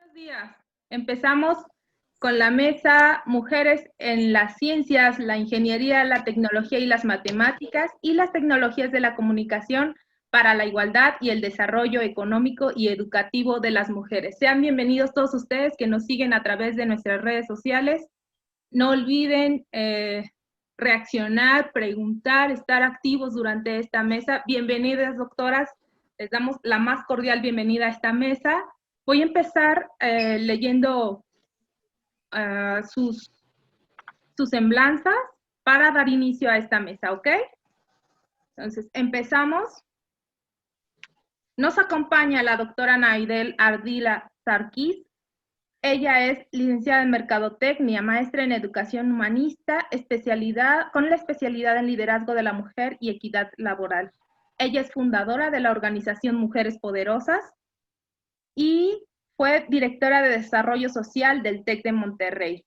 Buenos días. Empezamos con la mesa Mujeres en las Ciencias, la Ingeniería, la Tecnología y las Matemáticas y las Tecnologías de la Comunicación para la Igualdad y el Desarrollo Económico y Educativo de las Mujeres. Sean bienvenidos todos ustedes que nos siguen a través de nuestras redes sociales. No olviden reaccionar, preguntar, estar activos durante esta mesa. Bienvenidas, doctoras. Les damos la más cordial bienvenida a esta mesa. Voy a empezar leyendo sus semblanzas para dar inicio a esta mesa, ¿ok? Entonces, empezamos. Nos acompaña la doctora Naidel Ardila Sarkis. Ella es licenciada en Mercadotecnia, maestra en Educación Humanista, con la especialidad en Liderazgo de la Mujer y Equidad Laboral. Ella es fundadora de la organización Mujeres Poderosas y fue directora de Desarrollo Social del TEC de Monterrey.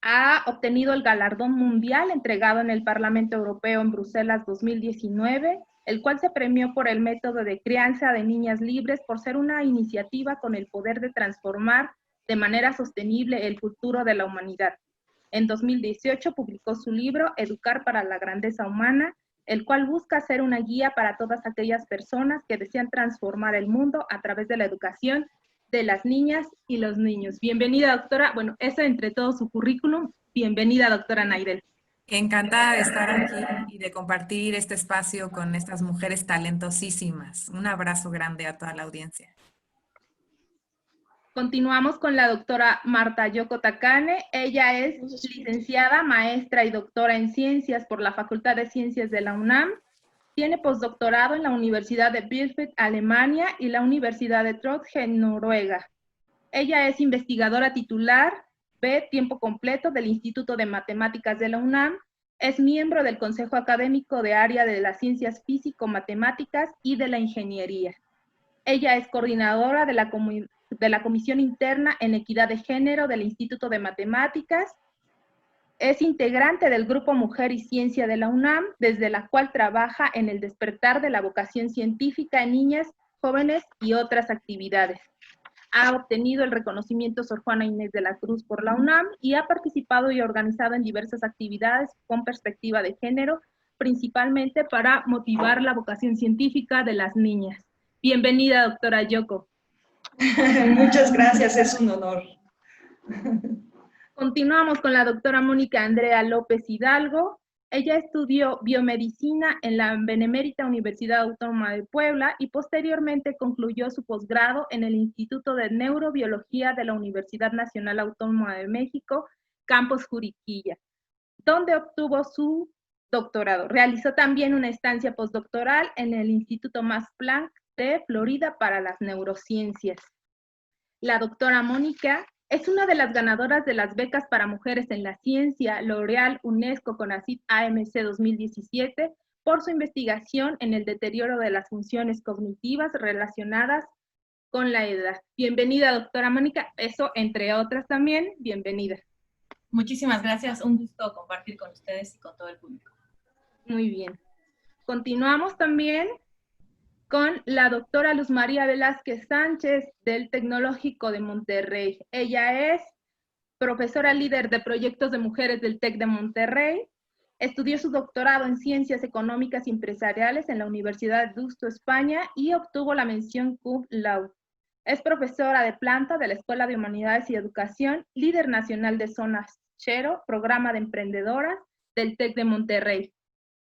Ha obtenido el galardón mundial entregado en el Parlamento Europeo en Bruselas 2019, el cual se premió por el método de crianza de niñas libres por ser una iniciativa con el poder de transformar de manera sostenible el futuro de la humanidad. En 2018 publicó su libro Educar para la Grandeza Humana, el cual busca ser una guía para todas aquellas personas que desean transformar el mundo a través de la educación de las niñas y los niños. Bienvenida, doctora. Bueno, eso entre todo su currículum. Bienvenida, doctora Naidel. Encantada de estar aquí y de compartir este espacio con estas mujeres talentosísimas. Un abrazo grande a toda la audiencia. Continuamos con la doctora Marta Yoko Takane. Ella es licenciada, maestra y doctora en ciencias por la Facultad de Ciencias de la UNAM. Tiene postdoctorado en la Universidad de Bielefeld, Alemania, y la Universidad de Trondheim, Noruega. Ella es investigadora titular B tiempo completo del Instituto de Matemáticas de la UNAM. Es miembro del Consejo Académico de Área de las Ciencias Físico-Matemáticas y de la Ingeniería. Ella es coordinadora de la Comisión Interna en Equidad de Género del Instituto de Matemáticas. Es integrante del Grupo Mujer y Ciencia de la UNAM, desde la cual trabaja en el despertar de la vocación científica en niñas, jóvenes y otras actividades. Ha obtenido el reconocimiento Sor Juana Inés de la Cruz por la UNAM y ha participado y organizado en diversas actividades con perspectiva de género, principalmente para motivar la vocación científica de las niñas. Bienvenida, doctora Yoko. Muchas gracias, es un honor. Continuamos con la doctora Mónica Andrea López Hidalgo. Ella estudió biomedicina en la Benemérita Universidad Autónoma de Puebla y posteriormente concluyó su posgrado en el Instituto de Neurobiología de la Universidad Nacional Autónoma de México, Campus Juriquilla, donde obtuvo su doctorado. Realizó también una estancia postdoctoral en el Instituto Max Planck de Florida para las neurociencias. La doctora Mónica es una de las ganadoras de las becas para mujeres en la ciencia L'Oréal UNESCO CONACYT AMC 2017 por su investigación en el deterioro de las funciones cognitivas relacionadas con la edad. Bienvenida, doctora Mónica. Eso, entre otras también, bienvenida. Muchísimas gracias. Un gusto compartir con ustedes y con todo el público. Muy bien. Continuamos también con la doctora Luz María Velázquez Sánchez del Tecnológico de Monterrey. Ella es profesora líder de proyectos de mujeres del TEC de Monterrey. Estudió su doctorado en Ciencias Económicas y Empresariales en la Universidad de Deusto, España, y obtuvo la mención cum laude. Es profesora de planta de la Escuela de Humanidades y Educación, líder nacional de Zonas Chero, programa de emprendedoras del TEC de Monterrey.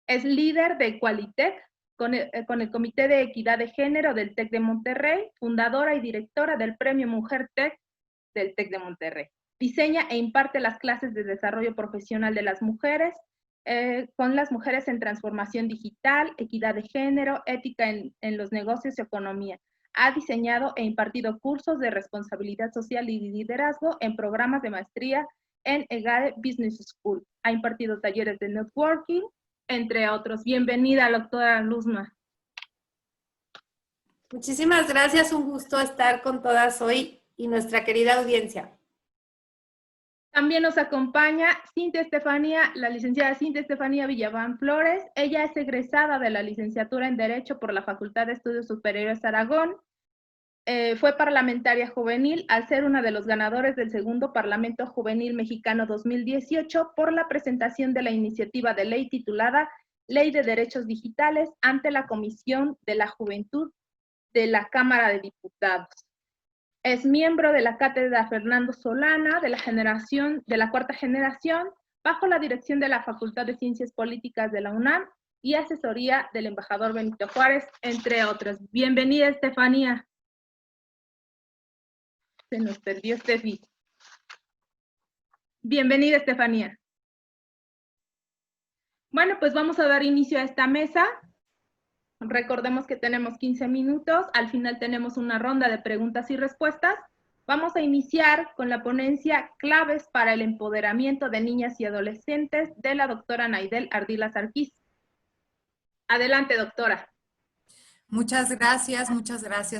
Es líder de Qualitec, con el Comité de Equidad de Género del TEC de Monterrey, fundadora y directora del Premio Mujer TEC del TEC de Monterrey. Diseña e imparte las clases de desarrollo profesional de las mujeres, con las mujeres en transformación digital, equidad de género, ética en los negocios y economía. Ha diseñado e impartido cursos de responsabilidad social y liderazgo en programas de maestría en EGADE Business School. Ha impartido talleres de networking, entre otros. Bienvenida, doctora Luzma. Muchísimas gracias, un gusto estar con todas hoy y nuestra querida audiencia. También nos acompaña Cintia Estefanía, la licenciada Cintia Estefanía Villaván Flores. Ella es egresada de la licenciatura en Derecho por la Facultad de Estudios Superiores Aragón. Fue parlamentaria juvenil al ser una de los ganadores del segundo Parlamento Juvenil Mexicano 2018 por la presentación de la iniciativa de ley titulada Ley de Derechos Digitales ante la Comisión de la Juventud de la Cámara de Diputados. Es miembro de la Cátedra Fernando Solana de la cuarta generación, bajo la dirección de la Facultad de Ciencias Políticas de la UNAM y asesoría del embajador Benito Juárez, entre otros. Bienvenida, Estefanía. Se nos perdió Estefi. Bienvenida, Estefanía. Bueno, pues vamos a dar inicio a esta mesa. Recordemos que tenemos 15 minutos. Al final tenemos una ronda de preguntas y respuestas. Vamos a iniciar con la ponencia Claves para el Empoderamiento de Niñas y Adolescentes de la doctora Naidel Ardila Sarkis. Adelante, doctora. Muchas gracias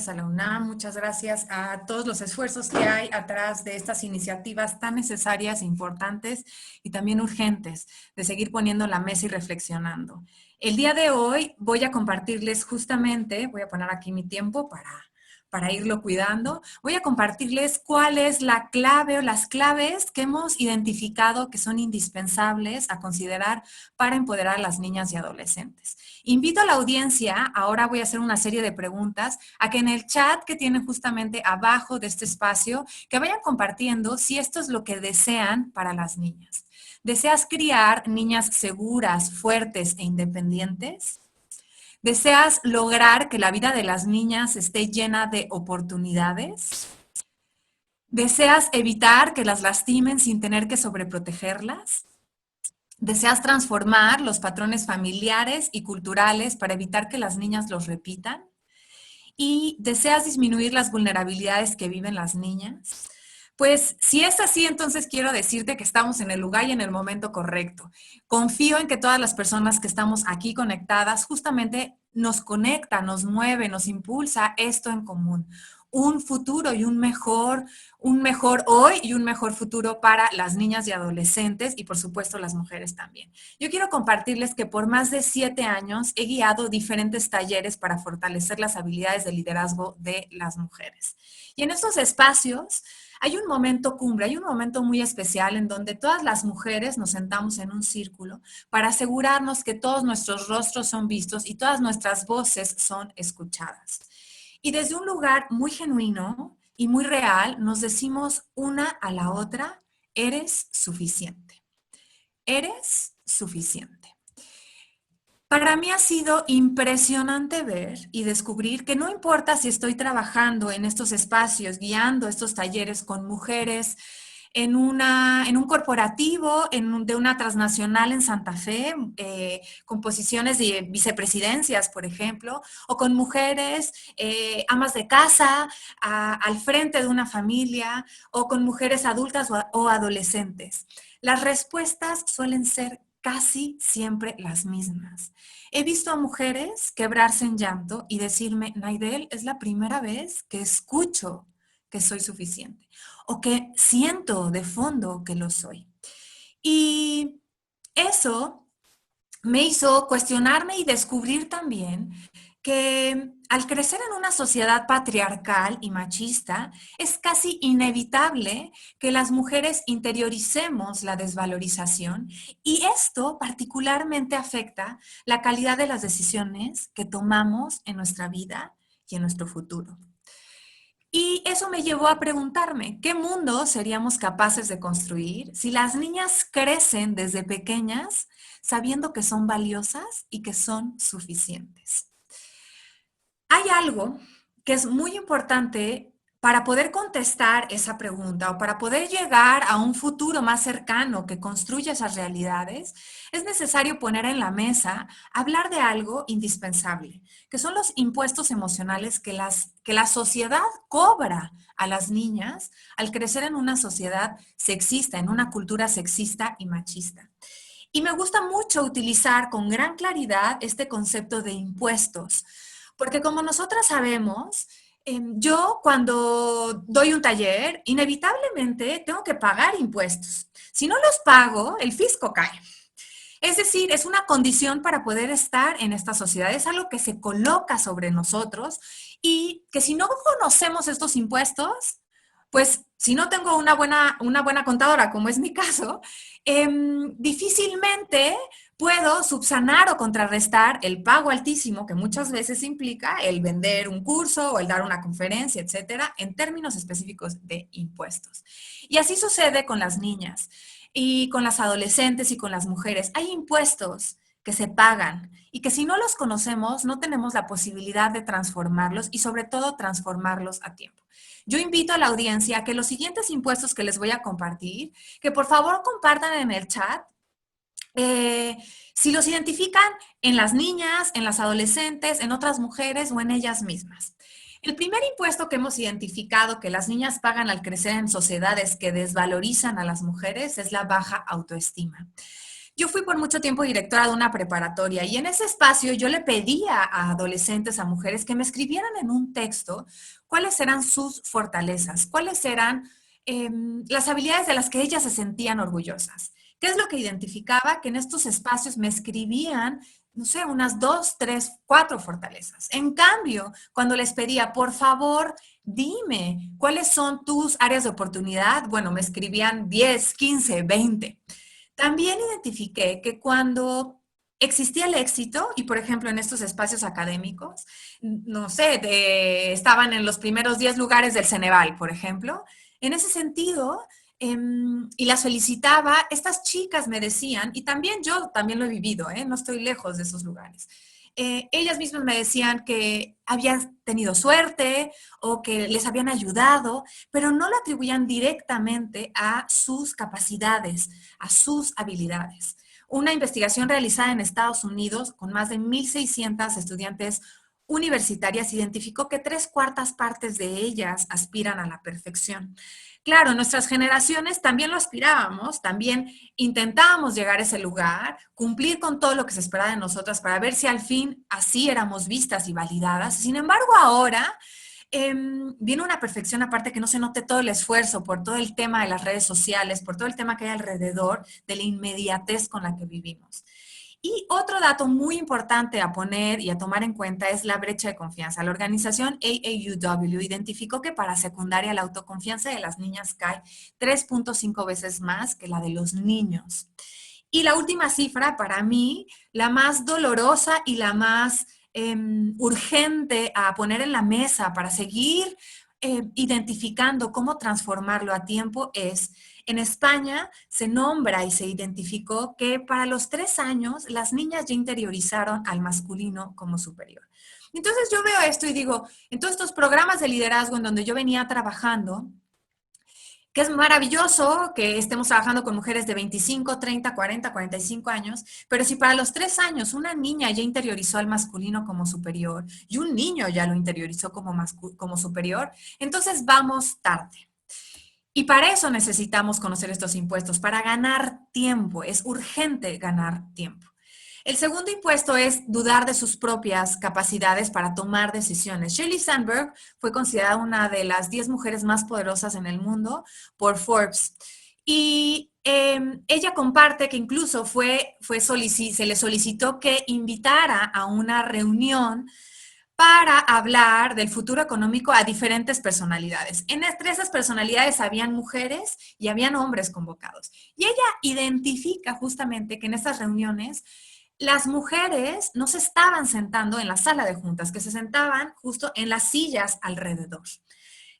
a la UNAM, muchas gracias a todos los esfuerzos que hay atrás de estas iniciativas tan necesarias, importantes y también urgentes de seguir poniendo la mesa y reflexionando. El día de hoy voy a compartirles justamente, voy a poner aquí mi tiempo para irlo cuidando, voy a compartirles cuál es la clave o las claves que hemos identificado que son indispensables a considerar para empoderar a las niñas y adolescentes. Invito a la audiencia, ahora voy a hacer una serie de preguntas, a que en el chat que tienen justamente abajo de este espacio, que vayan compartiendo si esto es lo que desean para las niñas. ¿Deseas criar niñas seguras, fuertes e independientes? ¿Deseas lograr que la vida de las niñas esté llena de oportunidades? ¿Deseas evitar que las lastimen sin tener que sobreprotegerlas? ¿Deseas transformar los patrones familiares y culturales para evitar que las niñas los repitan? ¿Y deseas disminuir las vulnerabilidades que viven las niñas? Pues si es así, entonces quiero decirte que estamos en el lugar y en el momento correcto. Confío en que todas las personas que estamos aquí conectadas justamente nos conecta, nos mueve, nos impulsa esto en común. Un futuro y un mejor hoy y un mejor futuro para las niñas y adolescentes y por supuesto las mujeres también. Yo quiero compartirles que por más de 7 años he guiado diferentes talleres para fortalecer las habilidades de liderazgo de las mujeres. Y en estos espacios hay un momento cumbre, hay un momento muy especial en donde todas las mujeres nos sentamos en un círculo para asegurarnos que todos nuestros rostros son vistos y todas nuestras voces son escuchadas. Y desde un lugar muy genuino y muy real nos decimos una a la otra, eres suficiente. Eres suficiente. Para mí ha sido impresionante ver y descubrir que no importa si estoy trabajando en estos espacios, guiando estos talleres con mujeres en un corporativo de una transnacional en Santa Fe, con posiciones de vicepresidencias, por ejemplo, o con mujeres amas de casa, al frente de una familia, o con mujeres adultas o adolescentes. Las respuestas suelen ser casi siempre las mismas. He visto a mujeres quebrarse en llanto y decirme, Naidel, es la primera vez que escucho que soy suficiente o que siento de fondo que lo soy. Y eso me hizo cuestionarme y descubrir también que al crecer en una sociedad patriarcal y machista, es casi inevitable que las mujeres interioricemos la desvalorización y esto particularmente afecta la calidad de las decisiones que tomamos en nuestra vida y en nuestro futuro. Y eso me llevó a preguntarme, ¿qué mundo seríamos capaces de construir si las niñas crecen desde pequeñas sabiendo que son valiosas y que son suficientes? Hay algo que es muy importante para poder contestar esa pregunta o para poder llegar a un futuro más cercano que construya esas realidades, es necesario poner en la mesa, hablar de algo indispensable, que son los impuestos emocionales que la sociedad cobra a las niñas al crecer en una sociedad sexista, en una cultura sexista y machista. Y me gusta mucho utilizar con gran claridad este concepto de impuestos, porque como nosotras sabemos, yo cuando doy un taller, inevitablemente tengo que pagar impuestos. Si no los pago, el fisco cae. Es decir, es una condición para poder estar en esta sociedad, es algo que se coloca sobre nosotros y que si no conocemos estos impuestos, pues si no tengo una buena contadora, como es mi caso, difícilmente puedo subsanar o contrarrestar el pago altísimo que muchas veces implica el vender un curso o el dar una conferencia, etcétera, en términos específicos de impuestos. Y así sucede con las niñas y con las adolescentes y con las mujeres. Hay impuestos que se pagan y que si no los conocemos no tenemos la posibilidad de transformarlos y sobre todo transformarlos a tiempo. Yo invito a la audiencia a que los siguientes impuestos que les voy a compartir, que por favor compartan en el chat, si los identifican en las niñas, en las adolescentes, en otras mujeres o en ellas mismas. El primer impuesto que hemos identificado que las niñas pagan al crecer en sociedades que desvalorizan a las mujeres es la baja autoestima. Yo fui por mucho tiempo directora de una preparatoria y en ese espacio yo le pedía a adolescentes, a mujeres, que me escribieran en un texto cuáles eran sus fortalezas, cuáles eran las habilidades de las que ellas se sentían orgullosas. ¿Qué es lo que identificaba? Que en estos espacios me escribían, no sé, unas 2, 3, 4 fortalezas. En cambio, cuando les pedía, por favor, dime, ¿cuáles son tus áreas de oportunidad? Bueno, me escribían 10, 15, 20. También identifiqué que cuando existía el éxito, y por ejemplo en estos espacios académicos, no sé, estaban en los primeros 10 lugares del Ceneval, por ejemplo, en ese sentido, y las felicitaba, estas chicas me decían, y también yo también lo he vivido, no estoy lejos de esos lugares, ellas mismas me decían que habían tenido suerte o que les habían ayudado, pero no lo atribuían directamente a sus capacidades, a sus habilidades. Una investigación realizada en Estados Unidos con más de 1,600 estudiantes universitarias identificó que 3/4 partes de ellas aspiran a la perfección. Claro, nuestras generaciones también lo aspirábamos, también intentábamos llegar a ese lugar, cumplir con todo lo que se esperaba de nosotras para ver si al fin así éramos vistas y validadas. Sin embargo, ahora viene una perfección aparte que no se note todo el esfuerzo por todo el tema de las redes sociales, por todo el tema que hay alrededor de la inmediatez con la que vivimos. Y otro dato muy importante a poner y a tomar en cuenta es la brecha de confianza. La organización AAUW identificó que para secundaria la autoconfianza de las niñas cae 3.5 veces más que la de los niños. Y la última cifra, para mí, la más dolorosa y la más urgente a poner en la mesa para seguir identificando cómo transformarlo a tiempo es: en España se nombra y se identificó que para los 3 años las niñas ya interiorizaron al masculino como superior. Entonces yo veo esto y digo, en todos estos programas de liderazgo en donde yo venía trabajando, que es maravilloso que estemos trabajando con mujeres de 25, 30, 40, 45 años, pero si para los 3 años una niña ya interiorizó al masculino como superior y un niño ya lo interiorizó como superior, entonces vamos tarde. Y para eso necesitamos conocer estos impuestos, para ganar tiempo. Es urgente ganar tiempo. El segundo impuesto es dudar de sus propias capacidades para tomar decisiones. Sheryl Sandberg fue considerada una de las 10 mujeres más poderosas en el mundo por Forbes. Y ella comparte que incluso se le solicitó que invitara a una reunión para hablar del futuro económico a diferentes personalidades. Entre esas personalidades habían mujeres y habían hombres convocados. Y ella identifica justamente que en estas reuniones las mujeres no se estaban sentando en la sala de juntas, que se sentaban justo en las sillas alrededor.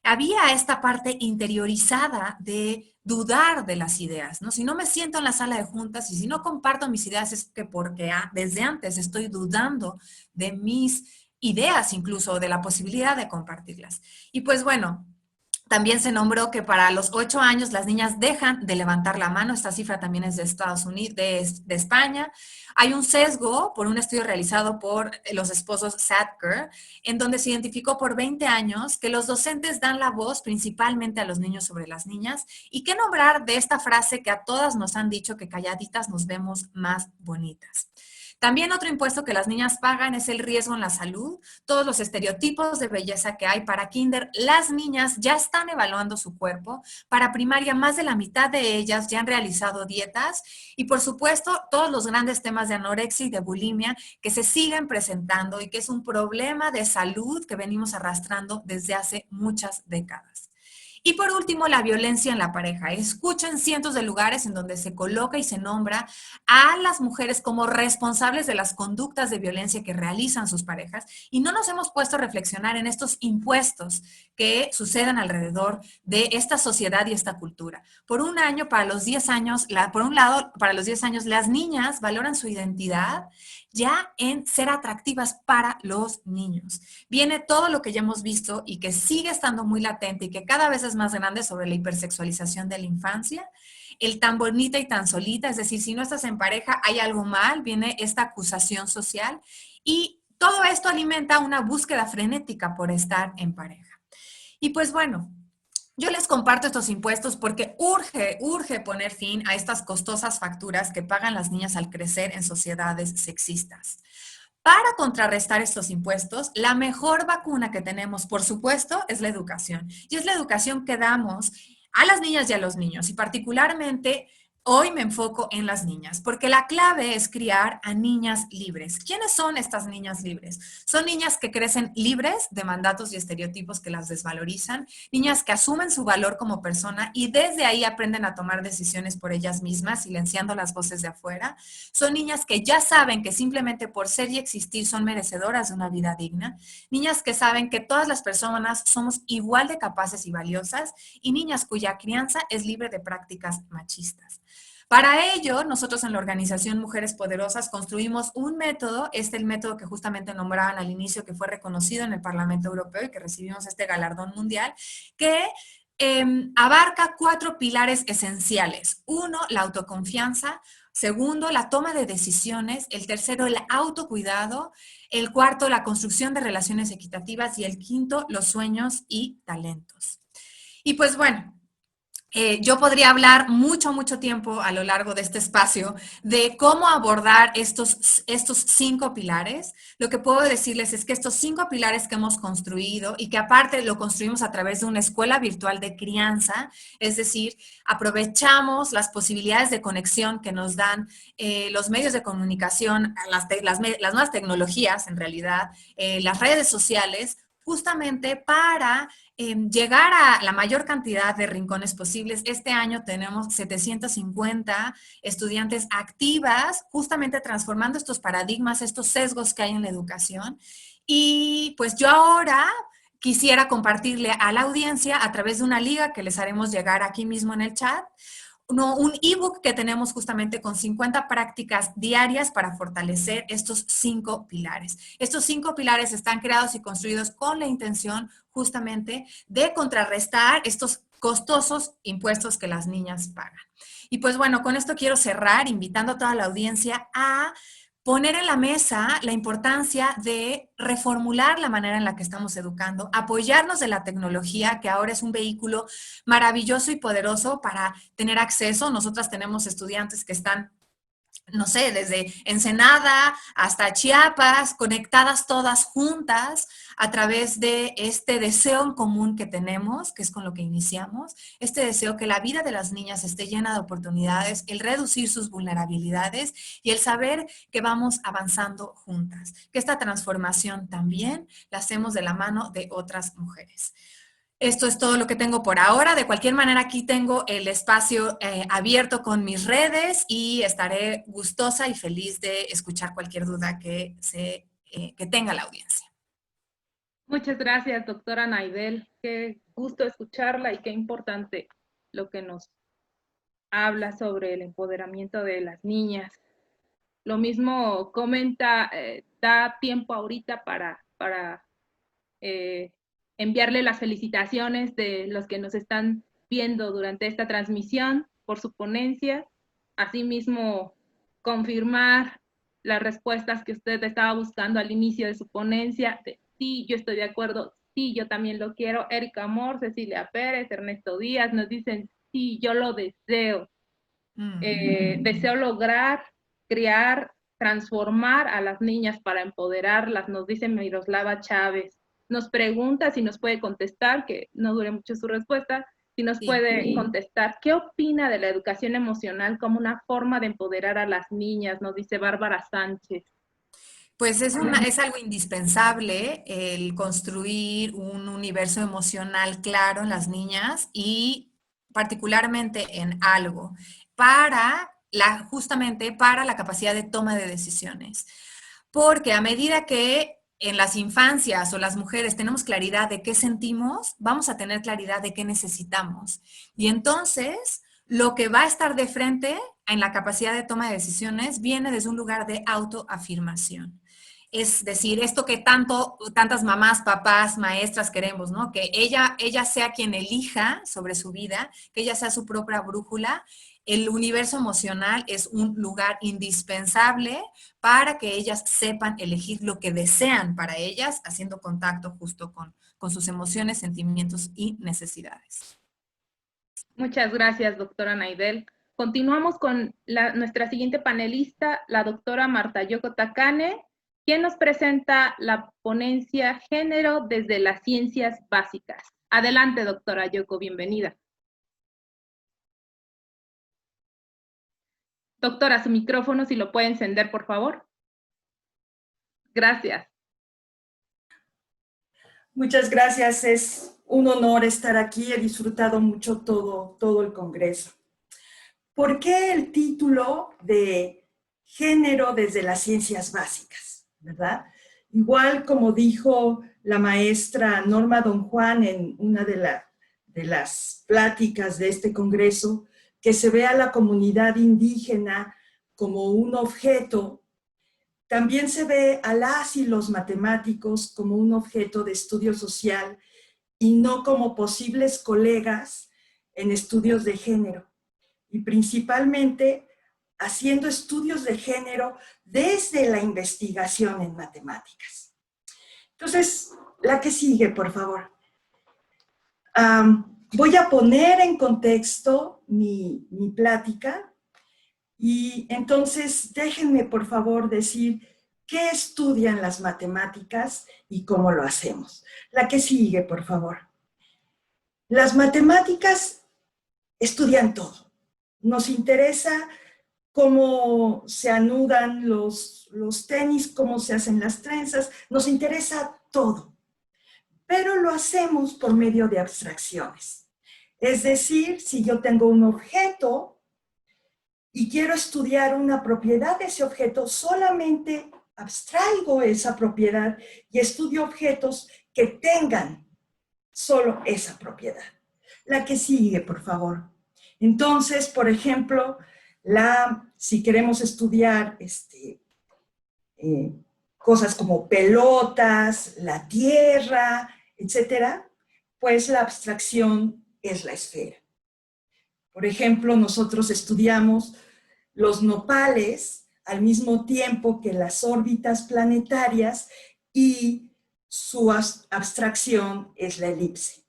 Había esta parte interiorizada de dudar de las ideas, ¿no? Si no me siento en la sala de juntas y si no comparto mis ideas es que porque desde antes estoy dudando de mis ideas, incluso de la posibilidad de compartirlas. Y pues bueno, también se nombró que para los 8 años las niñas dejan de levantar la mano. Esta cifra también es de Estados Unidos, de España. Hay un sesgo por un estudio realizado por los esposos Sadker, en donde se identificó por 20 años que los docentes dan la voz principalmente a los niños sobre las niñas. ¿Y qué nombrar de esta frase que a todas nos han dicho que calladitas nos vemos más bonitas? También otro impuesto que las niñas pagan es el riesgo en la salud. Todos los estereotipos de belleza que hay para kinder, las niñas ya están evaluando su cuerpo. Para primaria, más de la mitad de ellas ya han realizado dietas. Y por supuesto, todos los grandes temas de anorexia y de bulimia que se siguen presentando y que es un problema de salud que venimos arrastrando desde hace muchas décadas. Y por último, la violencia en la pareja. Escucho en cientos de lugares en donde se coloca y se nombra a las mujeres como responsables de las conductas de violencia que realizan sus parejas y no nos hemos puesto a reflexionar en estos impuestos que suceden alrededor de esta sociedad y esta cultura. Por un año, para los 10 años, por un lado, para los 10 años, las niñas valoran su identidad ya en ser atractivas para los niños. Viene todo lo que ya hemos visto y que sigue estando muy latente y que cada vez es más grande sobre la hipersexualización de la infancia, el tan bonita y tan solita, es decir, si no estás en pareja hay algo mal, viene esta acusación social y todo esto alimenta una búsqueda frenética por estar en pareja. Y pues bueno, yo les comparto estos impuestos porque urge poner fin a estas costosas facturas que pagan las niñas al crecer en sociedades sexistas. Para contrarrestar estos impuestos, la mejor vacuna que tenemos, por supuesto, es la educación. Y es la educación que damos a las niñas y a los niños. Y particularmente, hoy me enfoco en las niñas, porque la clave es criar a niñas libres. ¿Quiénes son estas niñas libres? Son niñas que crecen libres de mandatos y estereotipos que las desvalorizan, niñas que asumen su valor como persona y desde ahí aprenden a tomar decisiones por ellas mismas, silenciando las voces de afuera. Son niñas que ya saben que simplemente por ser y existir son merecedoras de una vida digna. Niñas que saben que todas las personas somos igual de capaces y valiosas y niñas cuya crianza es libre de prácticas machistas. Para ello, nosotros en la organización Mujeres Poderosas construimos un método, el método que justamente nombraban al inicio, que fue reconocido en el Parlamento Europeo y que recibimos este galardón mundial, que abarca 4 pilares esenciales. 1, la autoconfianza. Segundo, la toma de decisiones. El tercero, el autocuidado. El cuarto, la construcción de relaciones equitativas. Y el quinto, los sueños y talentos. Y pues bueno, yo podría hablar mucho tiempo a lo largo de este espacio de cómo abordar estos 5 pilares. Lo que puedo decirles es que estos 5 pilares que hemos construido y que aparte lo construimos a través de una escuela virtual de crianza, es decir, aprovechamos las posibilidades de conexión que nos dan los medios de comunicación, las nuevas tecnologías en realidad, las redes sociales, justamente para llegar a la mayor cantidad de rincones posibles. Este año tenemos 750 estudiantes activas, justamente transformando estos paradigmas, estos sesgos que hay en la educación. Y pues yo ahora quisiera compartirle a la audiencia a través de una liga que les haremos llegar aquí mismo en el chat, un ebook que tenemos justamente con 50 prácticas diarias para fortalecer estos 5 pilares. Estos 5 pilares están creados y construidos con la intención justamente de contrarrestar estos costosos impuestos que las niñas pagan. Y pues bueno, con esto quiero cerrar invitando a toda la audiencia a poner en la mesa la importancia de reformular la manera en la que estamos educando, apoyarnos de la tecnología, que ahora es un vehículo maravilloso y poderoso para tener acceso. Nosotras tenemos estudiantes que están, no sé, desde Ensenada hasta Chiapas, conectadas todas juntas a través de este deseo en común que tenemos, que es con lo que iniciamos, este deseo que la vida de las niñas esté llena de oportunidades, el reducir sus vulnerabilidades y el saber que vamos avanzando juntas, que esta transformación también la hacemos de la mano de otras mujeres. Esto es todo lo que tengo por ahora. De cualquier manera, aquí tengo el espacio abierto con mis redes y estaré gustosa y feliz de escuchar cualquier duda que tenga la audiencia. Muchas gracias, doctora Naidel. Qué gusto escucharla y qué importante lo que nos habla sobre el empoderamiento de las niñas. Lo mismo comenta, da tiempo ahorita para enviarle las felicitaciones de los que nos están viendo durante esta transmisión por su ponencia. Asimismo, confirmar las respuestas que usted estaba buscando al inicio de su ponencia. Sí, yo estoy de acuerdo. Sí, yo también lo quiero. Erika Amor, Cecilia Pérez, Ernesto Díaz nos dicen, sí, yo lo deseo. Deseo lograr criar transformar a las niñas para empoderarlas, nos dice Miroslava Chávez. Nos pregunta si nos puede contestar, que no dure mucho su respuesta, si nos puede contestar, ¿qué opina de la educación emocional como una forma de empoderar a las niñas? Nos dice Bárbara Sánchez. Pues es algo indispensable el construir un universo emocional claro en las niñas y particularmente en algo justamente para la capacidad de toma de decisiones. Porque a medida que en las infancias o las mujeres tenemos claridad de qué sentimos, vamos a tener claridad de qué necesitamos. Y entonces, lo que va a estar de frente en la capacidad de toma de decisiones viene desde un lugar de autoafirmación. Es decir, esto que tantas mamás, papás, maestras queremos, ¿no? Que ella sea quien elija sobre su vida, que ella sea su propia brújula. El universo emocional es un lugar indispensable para que ellas sepan elegir lo que desean para ellas, haciendo contacto justo con sus emociones, sentimientos y necesidades. Muchas gracias, doctora Naidel. Continuamos con nuestra siguiente panelista, la doctora Marta Yoko Takane, quien nos presenta la ponencia Género desde las ciencias básicas. Adelante, doctora Yoko, bienvenida. Doctora, su micrófono, si lo puede encender, por favor. Gracias. Muchas gracias, es un honor estar aquí, he disfrutado mucho todo el congreso. ¿Por qué el título de Género desde las ciencias básicas? ¿Verdad? Igual como dijo la maestra Norma Don Juan en una de las pláticas de este congreso, que se ve a la comunidad indígena como un objeto, también se ve a las y los matemáticos como un objeto de estudio social y no como posibles colegas en estudios de género. Y principalmente haciendo estudios de género desde la investigación en matemáticas. Entonces, la que sigue, por favor. Voy a poner en contexto mi plática y entonces déjenme, por favor, decir qué estudian las matemáticas y cómo lo hacemos. La que sigue, por favor. Las matemáticas estudian todo. Nos interesa cómo se anudan los tenis, cómo se hacen las trenzas, nos interesa todo. Pero lo hacemos por medio de abstracciones. Es decir, si yo tengo un objeto y quiero estudiar una propiedad de ese objeto, solamente abstraigo esa propiedad y estudio objetos que tengan solo esa propiedad. La que sigue, por favor. Entonces, por ejemplo, si queremos estudiar cosas como pelotas, la tierra, etcétera, pues la abstracción es la esfera. Por ejemplo, nosotros estudiamos los nopales al mismo tiempo que las órbitas planetarias y su abstracción es la elipse.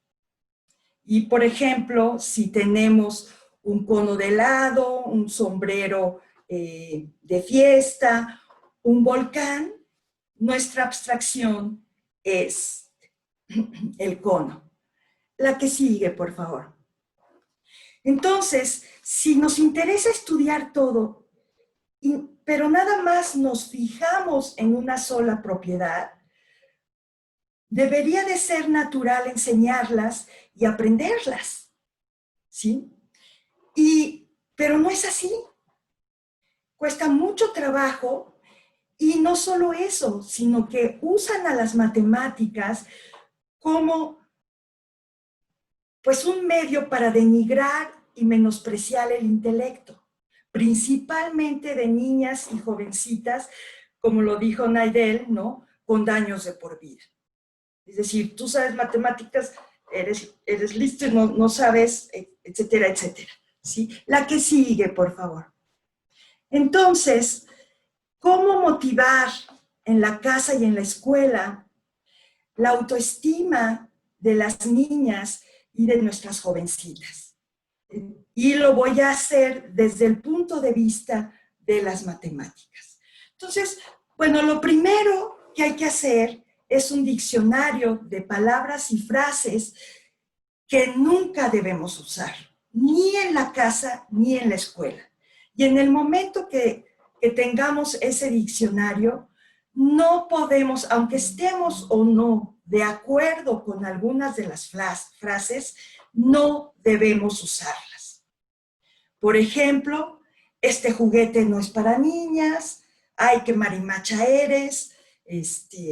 Y, por ejemplo, si tenemos un cono de helado, un sombrero de fiesta, un volcán, nuestra abstracción es el cono. La que sigue, por favor. Entonces, si nos interesa estudiar todo, pero nada más nos fijamos en una sola propiedad, debería de ser natural enseñarlas y aprenderlas, ¿sí? Pero no es así. Cuesta mucho trabajo y no solo eso, sino que usan a las matemáticas como pues un medio para denigrar y menospreciar el intelecto, principalmente de niñas y jovencitas, como lo dijo Naidel, ¿no? Con daños de por vida. Es decir, tú sabes matemáticas, eres listo y no sabes, etcétera, etcétera. ¿Sí? La que sigue, por favor. Entonces, ¿cómo motivar en la casa y en la escuela la autoestima de las niñas y de nuestras jovencitas? Y lo voy a hacer desde el punto de vista de las matemáticas. Entonces, bueno, lo primero que hay que hacer es un diccionario de palabras y frases que nunca debemos usar, ni en la casa ni en la escuela. Y en el momento que tengamos ese diccionario, no podemos, aunque estemos o no de acuerdo con algunas de las frases, no debemos usarlas. Por ejemplo, este juguete no es para niñas, ay, qué marimacha eres,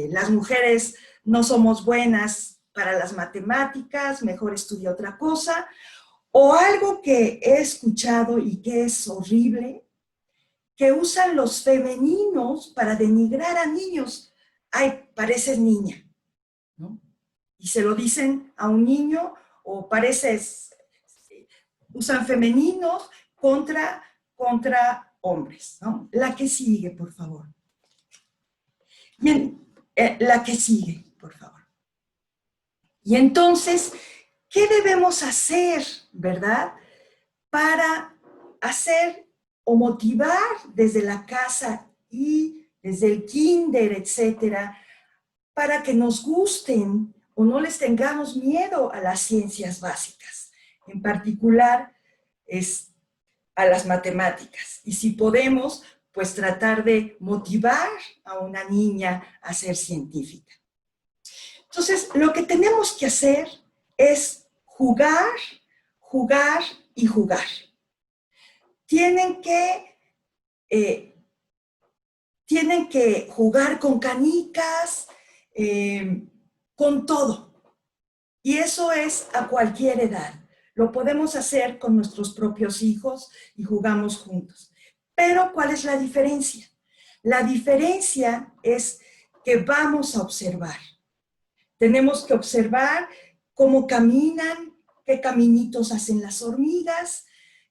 las mujeres no somos buenas para las matemáticas, mejor estudia otra cosa. O algo que he escuchado y que es horrible, que usan los femeninos para denigrar a niños. Ay, pareces niña, ¿no? Y se lo dicen a un niño, o pareces, usan femeninos contra hombres, ¿no? La que sigue, por favor. Bien, la que sigue, por favor. Y entonces, ¿qué debemos hacer, verdad? Para hacer o motivar desde la casa y desde el kinder, etcétera, para que nos gusten o no les tengamos miedo a las ciencias básicas, en particular a las matemáticas. Y si podemos, pues tratar de motivar a una niña a ser científica. Entonces, lo que tenemos que hacer es jugar, jugar y jugar. Tienen que jugar con canicas, con todo. Y eso es a cualquier edad. Lo podemos hacer con nuestros propios hijos y jugamos juntos. Pero, ¿cuál es la diferencia? La diferencia es que vamos a observar. Tenemos que observar cómo caminan, qué caminitos hacen las hormigas,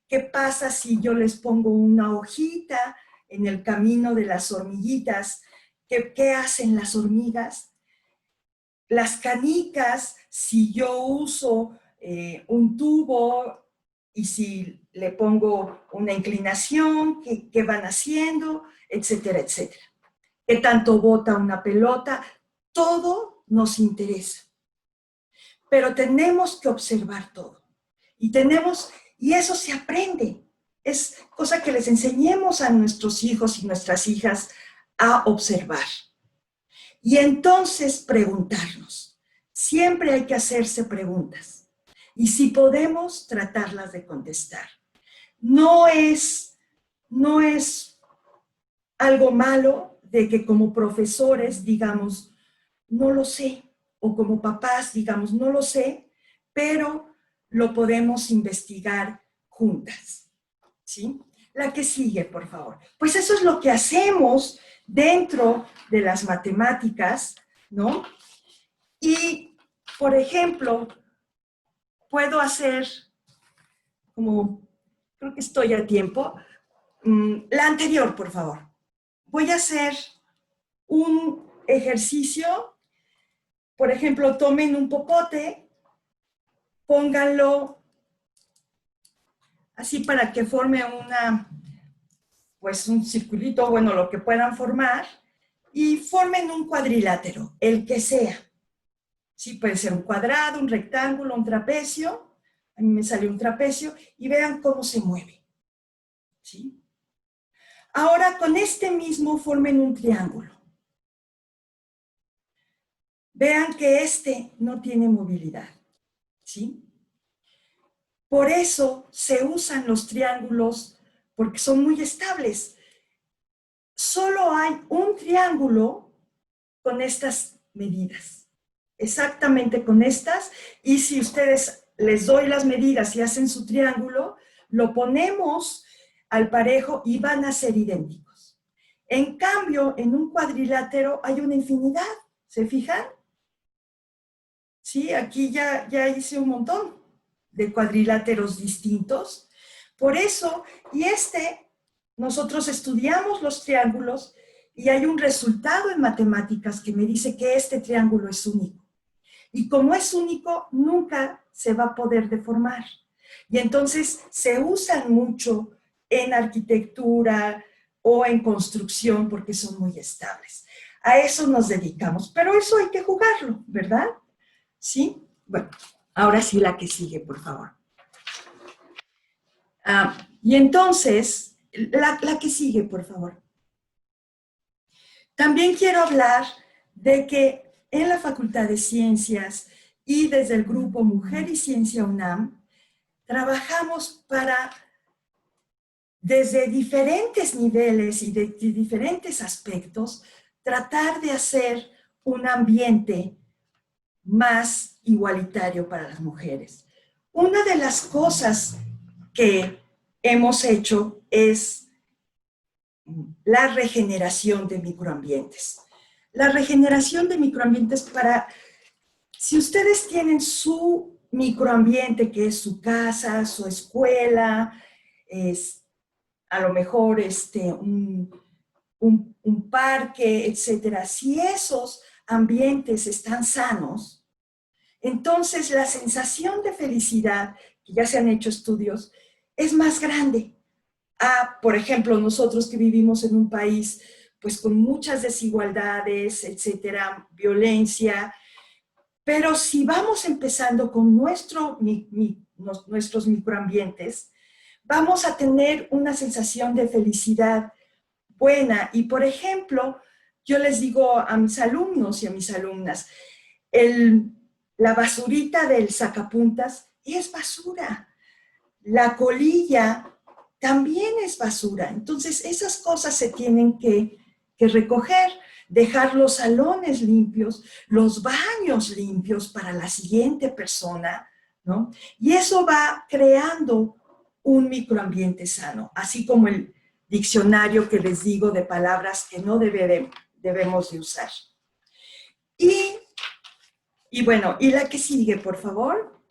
qué pasa si yo les pongo una hojita en el camino de las hormiguitas, qué hacen las hormigas. Las canicas, si yo uso un tubo y si le pongo una inclinación, qué van haciendo, etcétera, etcétera. ¿Qué tanto bota una pelota? Todo nos interesa. Pero tenemos que observar todo. Y eso se aprende. Es cosa que les enseñemos a nuestros hijos y nuestras hijas a observar. Y entonces preguntarnos. Siempre hay que hacerse preguntas. Y si podemos, tratarlas de contestar. No es algo malo de que como profesores digamos, no lo sé, o como papás digamos, no lo sé, pero lo podemos investigar juntas, ¿sí? La que sigue, por favor. Pues eso es lo que hacemos dentro de las matemáticas, ¿no? Y, por ejemplo, puedo hacer, como creo que estoy a tiempo, la anterior, por favor. Voy a hacer un ejercicio. Por ejemplo, tomen un popote, pónganlo así para que forme un circulito, bueno, lo que puedan formar, y formen un cuadrilátero, el que sea. Sí, puede ser un cuadrado, un rectángulo, un trapecio. A mí me salió un trapecio, y vean cómo se mueve. ¿Sí? Ahora, con este mismo formen un triángulo. Vean que este no tiene movilidad, ¿sí? Por eso se usan los triángulos, porque son muy estables. Solo hay un triángulo con estas medidas, exactamente con estas, y si ustedes les doy las medidas y hacen su triángulo, lo ponemos al parejo y van a ser idénticos. En cambio, en un cuadrilátero hay una infinidad, ¿se fijan? Sí, aquí ya hice un montón de cuadriláteros distintos. Por eso, nosotros estudiamos los triángulos y hay un resultado en matemáticas que me dice que este triángulo es único. Y como es único, nunca se va a poder deformar. Y entonces se usan mucho en arquitectura, o en construcción porque son muy estables. A eso nos dedicamos, pero eso hay que jugarlo, ¿verdad? ¿Sí? Bueno, ahora sí la que sigue, por favor. Y entonces, la que sigue, por favor. También quiero hablar de que en la Facultad de Ciencias y desde el grupo Mujer y Ciencia UNAM, trabajamos para, desde diferentes niveles y de diferentes aspectos, tratar de hacer un ambiente más igualitario para las mujeres. Una de las cosas que hemos hecho es la regeneración de microambientes. La regeneración de microambientes para, si ustedes tienen su microambiente, que es su casa, su escuela, es a lo mejor un parque, etcétera, si esos ambientes están sanos, entonces la sensación de felicidad, que ya se han hecho estudios, es más grande. Por ejemplo, nosotros que vivimos en un país pues con muchas desigualdades, etcétera, violencia, pero si vamos empezando con nuestros microambientes, vamos a tener una sensación de felicidad buena. Y por ejemplo, yo les digo a mis alumnos y a mis alumnas, la basurita del sacapuntas es basura. La colilla también es basura. Entonces, esas cosas se tienen que recoger, dejar los salones limpios, los baños limpios para la siguiente persona, ¿no? Y eso va creando un microambiente sano, así como el diccionario que les digo de palabras que no debemos de usar. Y bueno, y la que sigue, por favor.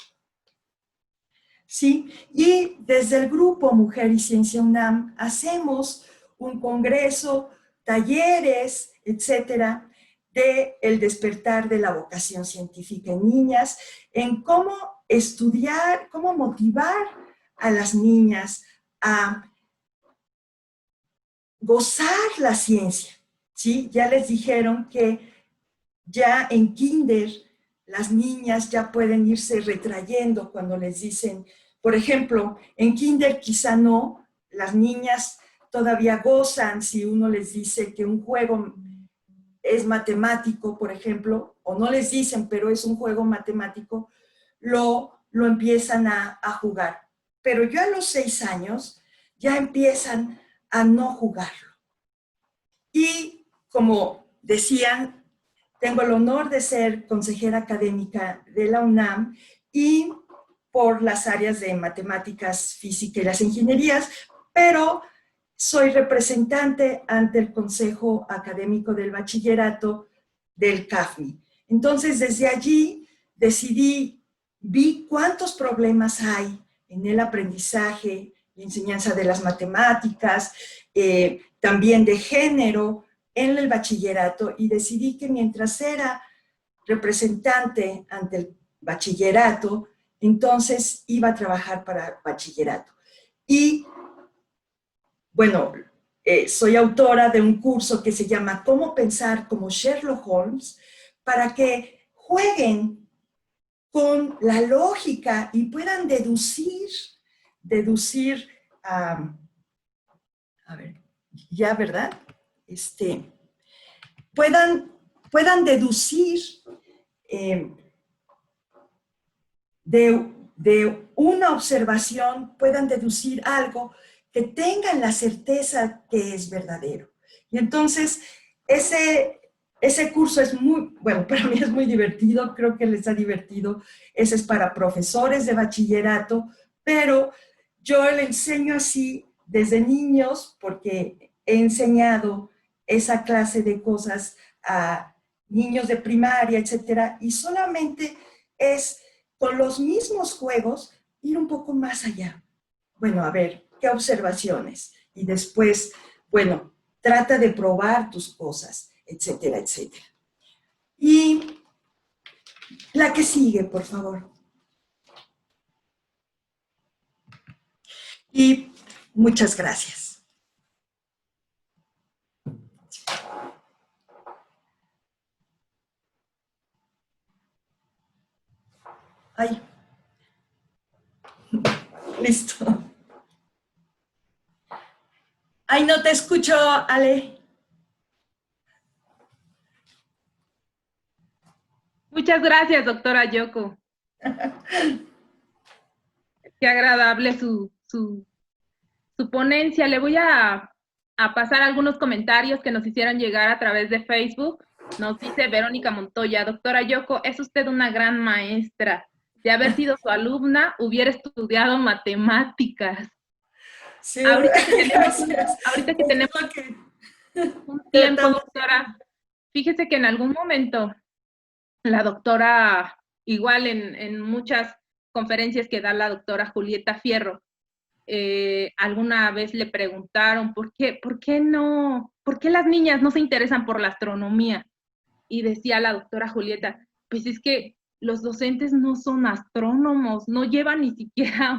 ¿Sí? Y desde el grupo Mujer y Ciencia UNAM hacemos un congreso, talleres, etcétera, de el despertar de la vocación científica en niñas, en cómo estudiar, cómo motivar a las niñas a gozar la ciencia, ¿sí? Ya les dijeron que ya en kinder las niñas ya pueden irse retrayendo cuando les dicen, por ejemplo, en kinder quizá no, las niñas todavía gozan si uno les dice que un juego es matemático, por ejemplo, o no les dicen, pero es un juego matemático, lo empiezan a jugar. Pero ya a los 6 años ya empiezan a no jugarlo. Y como decían, tengo el honor de ser consejera académica de la UNAM y por las áreas de matemáticas, física y las ingenierías, pero soy representante ante el Consejo Académico del Bachillerato del CAFMI. Entonces, desde allí vi cuántos problemas hay en el aprendizaje y enseñanza de las matemáticas, también de género en el bachillerato, y decidí que mientras era representante ante el bachillerato, entonces iba a trabajar para bachillerato. Y bueno, soy autora de un curso que se llama Cómo pensar como Sherlock Holmes, para que jueguen con la lógica y puedan deducir, a ver, ya, ¿verdad? Puedan deducir de una observación, puedan deducir algo que tengan la certeza que es verdadero. Y entonces, ese curso es muy, bueno, para mí es muy divertido, creo que les ha divertido. Ese es para profesores de bachillerato, pero yo le enseño así desde niños, porque he enseñado esa clase de cosas a niños de primaria, etcétera, y solamente es con los mismos juegos ir un poco más allá. Bueno, a ver, ¿qué observaciones? Y después, bueno, trata de probar tus cosas, etcétera, etcétera. Y la que sigue, por favor. Y muchas gracias. Ay, listo. Ay, no te escucho, Ale. Muchas gracias, doctora Yoko. Qué agradable su ponencia. Le voy a pasar algunos comentarios que nos hicieron llegar a través de Facebook. Nos dice Verónica Montoya: doctora Yoko, es usted una gran maestra. De haber sido su alumna, hubiera estudiado matemáticas. Sí, Ahorita que gracias. tenemos un tiempo, doctora, fíjese que en algún momento la doctora, igual en muchas conferencias que da la doctora Julieta Fierro, alguna vez le preguntaron por qué las niñas no se interesan por la astronomía. Y decía la doctora Julieta, pues es que los docentes no son astrónomos, no llevan ni siquiera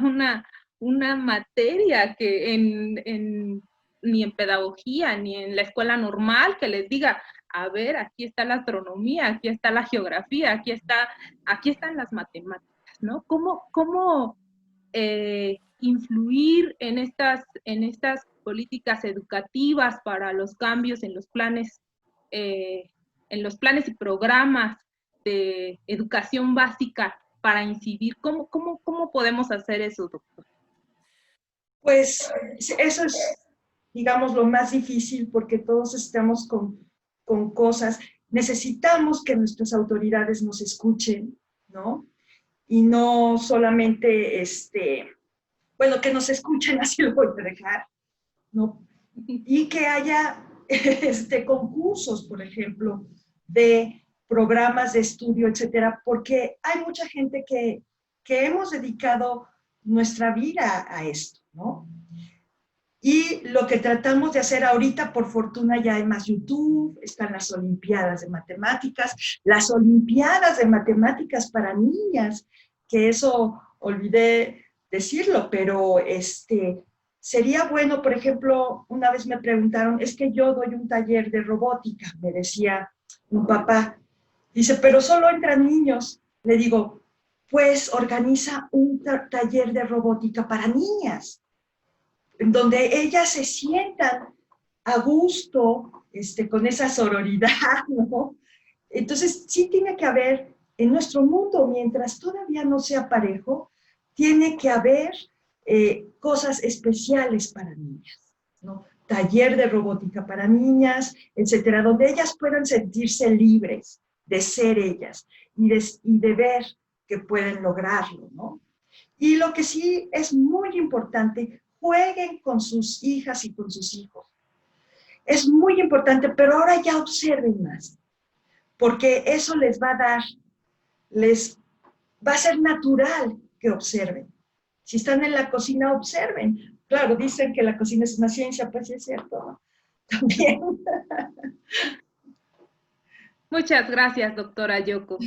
una materia que ni en pedagogía, ni en la escuela normal que les diga, a ver, aquí está la astronomía, aquí está la geografía, aquí están las matemáticas, ¿no? ¿Cómo influir en estas políticas educativas para los cambios en los planes y programas de educación básica para incidir? ¿Cómo podemos hacer eso, doctor? Pues eso es, digamos, lo más difícil porque todos estamos con cosas. Necesitamos que nuestras autoridades nos escuchen, ¿no? Y no solamente, bueno, que nos escuchen, así lo voy a dejar, ¿no? Y que haya concursos, por ejemplo, de programas de estudio, etcétera, porque hay mucha gente que hemos dedicado nuestra vida a esto, ¿no? Y lo que tratamos de hacer ahorita, por fortuna ya hay más YouTube, están las Olimpiadas de Matemáticas, las Olimpiadas de Matemáticas para niñas, que eso olvidé decirlo, pero sería bueno, por ejemplo, una vez me preguntaron, es que yo doy un taller de robótica, me decía un papá, dice, pero solo entran niños. Le digo, pues organiza un taller de robótica para niñas, en donde ellas se sientan a gusto, con esa sororidad, ¿no? Entonces, sí tiene que haber, en nuestro mundo, mientras todavía no sea parejo, tiene que haber cosas especiales para niñas, ¿no? Taller de robótica para niñas, etcétera, donde ellas puedan sentirse libres de ser ellas y de ver que pueden lograrlo, ¿no? Y lo que sí es muy importante, jueguen con sus hijas y con sus hijos. Es muy importante, pero ahora ya observen más, porque eso les va a dar, les va a ser natural que observen. Si están en la cocina, observen. Claro, dicen que la cocina es una ciencia, pues sí es cierto, ¿no? También. Muchas gracias, doctora Yoko.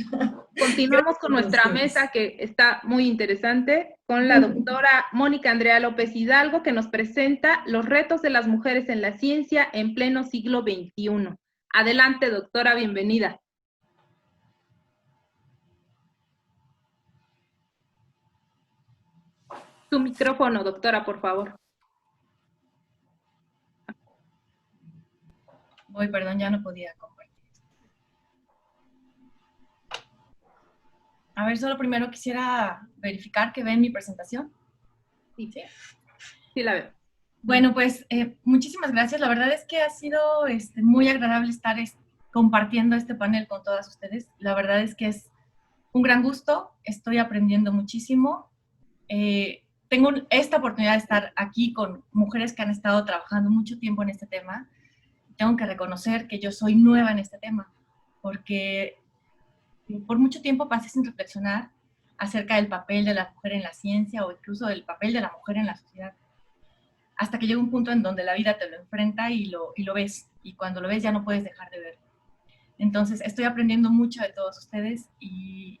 Continuamos con nuestra mesa, que está muy interesante, con la doctora Mónica Andrea López Hidalgo, que nos presenta los retos de las mujeres en la ciencia en pleno siglo XXI. Adelante, doctora, bienvenida. Su micrófono, doctora, por favor. Perdón, ya no podía compartir. A ver, solo primero quisiera verificar que ven mi presentación. Sí, sí la veo. Bueno, pues muchísimas gracias. La verdad es que ha sido muy agradable estar compartiendo este panel con todas ustedes. La verdad es que es un gran gusto. Estoy aprendiendo muchísimo. Tengo esta oportunidad de estar aquí con mujeres que han estado trabajando mucho tiempo en este tema. Tengo que reconocer que yo soy nueva en este tema, porque por mucho tiempo pasé sin reflexionar acerca del papel de la mujer en la ciencia o incluso del papel de la mujer en la sociedad. Hasta que llega un punto en donde la vida te lo enfrenta y lo ves. Y cuando lo ves ya no puedes dejar de verlo. Entonces, estoy aprendiendo mucho de todos ustedes y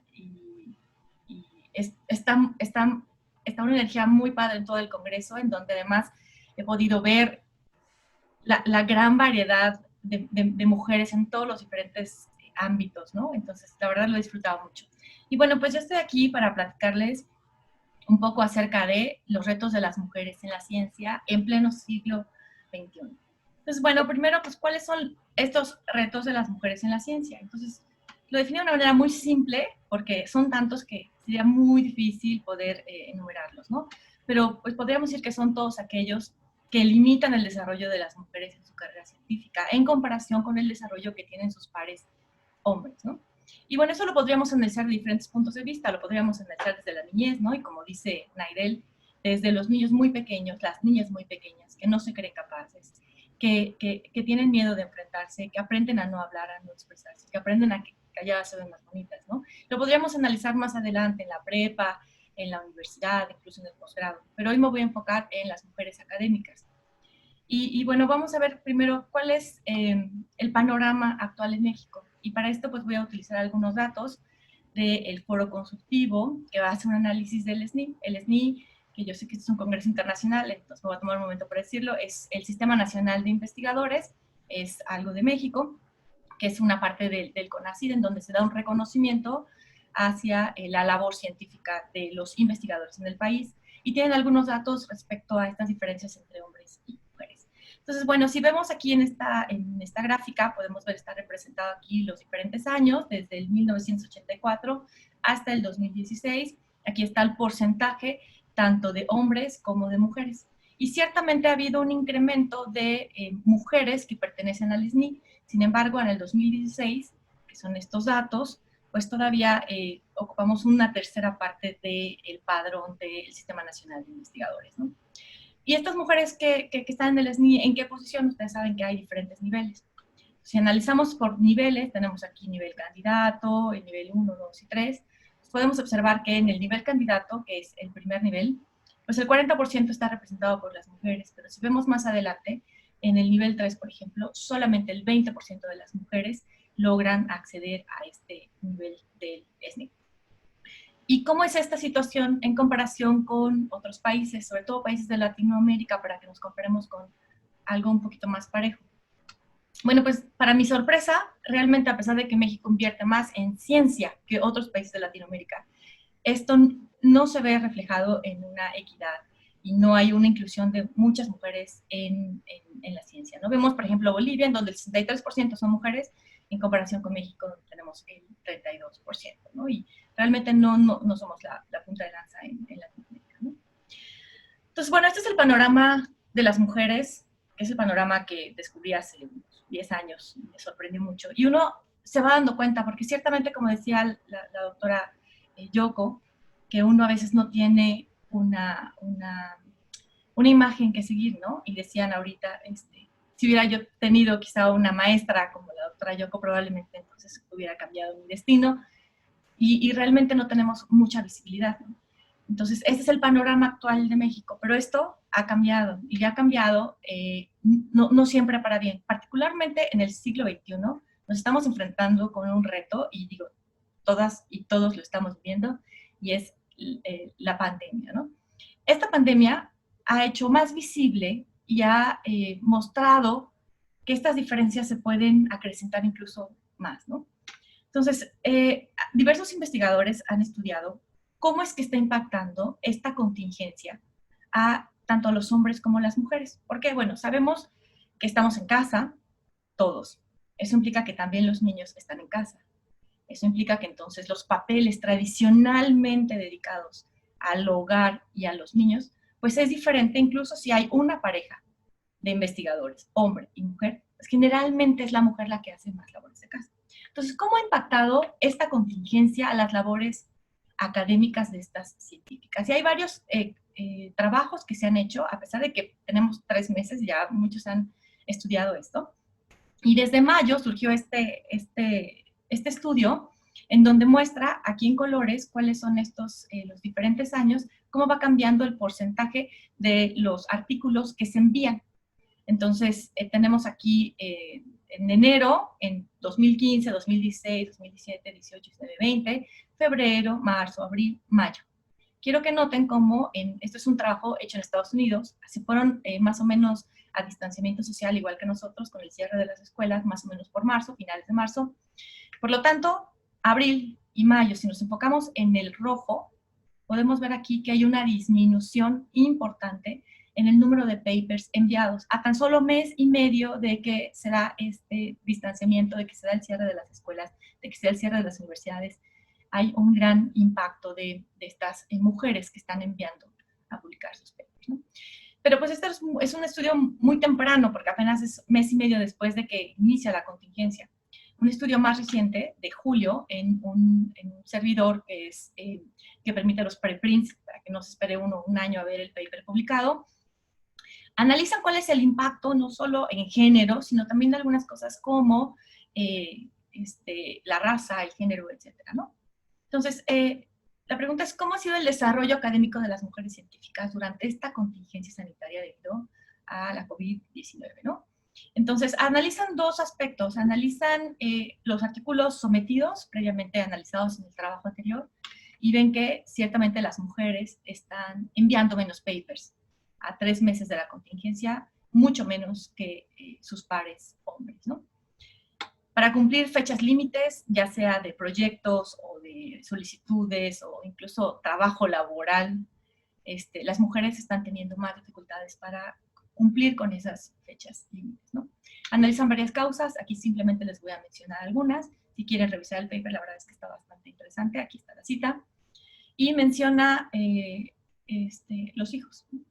está una energía muy padre en todo el Congreso, en donde además he podido ver la gran variedad de mujeres en todos los diferentes ámbitos, ¿no? Entonces, la verdad lo he disfrutado mucho. Y bueno, pues yo estoy aquí para platicarles un poco acerca de los retos de las mujeres en la ciencia en pleno siglo XXI. Entonces, bueno, primero, pues, ¿cuáles son estos retos de las mujeres en la ciencia? Entonces, lo defino de una manera muy simple, porque son tantos que sería muy difícil poder enumerarlos, ¿no? Pero, pues, podríamos decir que son todos aquellos que limitan el desarrollo de las mujeres en su carrera científica en comparación con el desarrollo que tienen sus pares hombres, ¿no? Y bueno, eso lo podríamos analizar de diferentes puntos de vista, lo podríamos analizar desde la niñez, ¿no? Y como dice Nairel, desde los niños muy pequeños, las niñas muy pequeñas, que no se creen capaces, que tienen miedo de enfrentarse, que aprenden a no hablar, a no expresarse, que aprenden a que calladas se ven más bonitas, ¿no? Lo podríamos analizar más adelante en la prepa, en la universidad, incluso en el posgrado, pero hoy me voy a enfocar en las mujeres académicas. Y bueno, vamos a ver primero cuál es el panorama actual en México. Y para esto pues voy a utilizar algunos datos del foro consultivo que va a hacer un análisis del SNI. El SNI, que yo sé que es un congreso internacional, entonces me voy a tomar un momento para decirlo, es el Sistema Nacional de Investigadores, es algo de México, que es una parte del CONACYT, en donde se da un reconocimiento hacia la labor científica de los investigadores en el país, y tienen algunos datos respecto a estas diferencias entre hombres y mujeres. Entonces, bueno, si vemos aquí en esta gráfica, podemos ver, está representado aquí los diferentes años, desde el 1984 hasta el 2016. Aquí está el porcentaje tanto de hombres como de mujeres. Y ciertamente ha habido un incremento de mujeres que pertenecen al SNI. Sin embargo, en el 2016, que son estos datos, pues todavía ocupamos una tercera parte del padrón del Sistema Nacional de Investigadores, ¿no? Y estas mujeres que están en el SNI, ¿en qué posición? Ustedes saben que hay diferentes niveles. Si analizamos por niveles, tenemos aquí nivel candidato, el nivel 1, 2 y 3. Podemos observar que en el nivel candidato, que es el primer nivel, pues el 40% está representado por las mujeres, pero si vemos más adelante, en el nivel 3, por ejemplo, solamente el 20% de las mujeres logran acceder a este nivel del SNI. ¿Y cómo es esta situación en comparación con otros países, sobre todo países de Latinoamérica, para que nos comparemos con algo un poquito más parejo? Bueno, pues para mi sorpresa, realmente a pesar de que México invierte más en ciencia que otros países de Latinoamérica, esto no se ve reflejado en una equidad y no hay una inclusión de muchas mujeres en la ciencia, ¿no? Vemos, por ejemplo, Bolivia, en donde el 63% son mujeres, en comparación con México, donde tenemos el 32%, ¿no? Y realmente no somos la punta de lanza en Latinoamérica, ¿no? Entonces, bueno, este es el panorama de las mujeres, que es el panorama que descubrí hace unos 10 años, y me sorprendió mucho. Y uno se va dando cuenta, porque ciertamente, como decía la doctora Yoko, que uno a veces no tiene una imagen que seguir, ¿no? Y decían ahorita, si hubiera yo tenido quizá una maestra como la doctora Yoko, probablemente entonces hubiera cambiado mi destino, y realmente no tenemos mucha visibilidad, ¿no? Entonces, este es el panorama actual de México, pero esto ha cambiado, y ha cambiado no siempre para bien. Particularmente en el siglo XXI, nos estamos enfrentando con un reto, y digo, todas y todos lo estamos viviendo, y es la pandemia, ¿no? Esta pandemia ha hecho más visible y ha mostrado que estas diferencias se pueden acrecentar incluso más, ¿no? Entonces, diversos investigadores han estudiado cómo es que está impactando esta contingencia a tanto a los hombres como a las mujeres. Porque, bueno, sabemos que estamos en casa, todos. Eso implica que también los niños están en casa. Eso implica que entonces los papeles tradicionalmente dedicados al hogar y a los niños, pues es diferente incluso si hay una pareja de investigadores, hombre y mujer, pues generalmente es la mujer la que hace más labores de casa. Entonces, ¿cómo ha impactado esta contingencia a las labores académicas de estas científicas? Y hay varios trabajos que se han hecho, a pesar de que tenemos 3 meses, ya muchos han estudiado esto. Y desde mayo surgió este estudio en donde muestra aquí en colores cuáles son los diferentes años, cómo va cambiando el porcentaje de los artículos que se envían. Entonces, tenemos aquí en enero, en 2015, 2016, 2017, 18, 19, 20, febrero, marzo, abril, mayo. Quiero que noten cómo esto es un trabajo hecho en Estados Unidos, se fueron más o menos a distanciamiento social, igual que nosotros, con el cierre de las escuelas, más o menos por marzo, finales de marzo. Por lo tanto, abril y mayo, si nos enfocamos en el rojo, podemos ver aquí que hay una disminución importante en el número de papers enviados. A tan solo mes y medio de que se da este distanciamiento, de que se da el cierre de las escuelas, de que se da el cierre de las universidades, hay un gran impacto de estas mujeres que están enviando a publicar sus papers, ¿no? Pero pues este es un estudio muy temprano, porque apenas es mes y medio después de que inicia la contingencia. Un estudio más reciente, de julio, en un servidor que permite los preprints, para que no se espere uno un año a ver el paper publicado, analizan cuál es el impacto, no solo en género, sino también de algunas cosas como la raza, el género, etcétera, ¿no? Entonces, la pregunta es, ¿cómo ha sido el desarrollo académico de las mujeres científicas durante esta contingencia sanitaria debido a la COVID-19, ¿no? Entonces, analizan dos aspectos. Analizan los artículos sometidos, previamente analizados en el trabajo anterior, y ven que ciertamente las mujeres están enviando menos papers a 3 meses de la contingencia, mucho menos que sus pares hombres, ¿no? Para cumplir fechas límites, ya sea de proyectos o de solicitudes o incluso trabajo laboral, las mujeres están teniendo más dificultades para cumplir con esas fechas límites, ¿no? Analizan varias causas, aquí simplemente les voy a mencionar algunas. Si quieren revisar el paper, la verdad es que está bastante interesante, aquí está la cita. Y menciona los hijos, ¿no?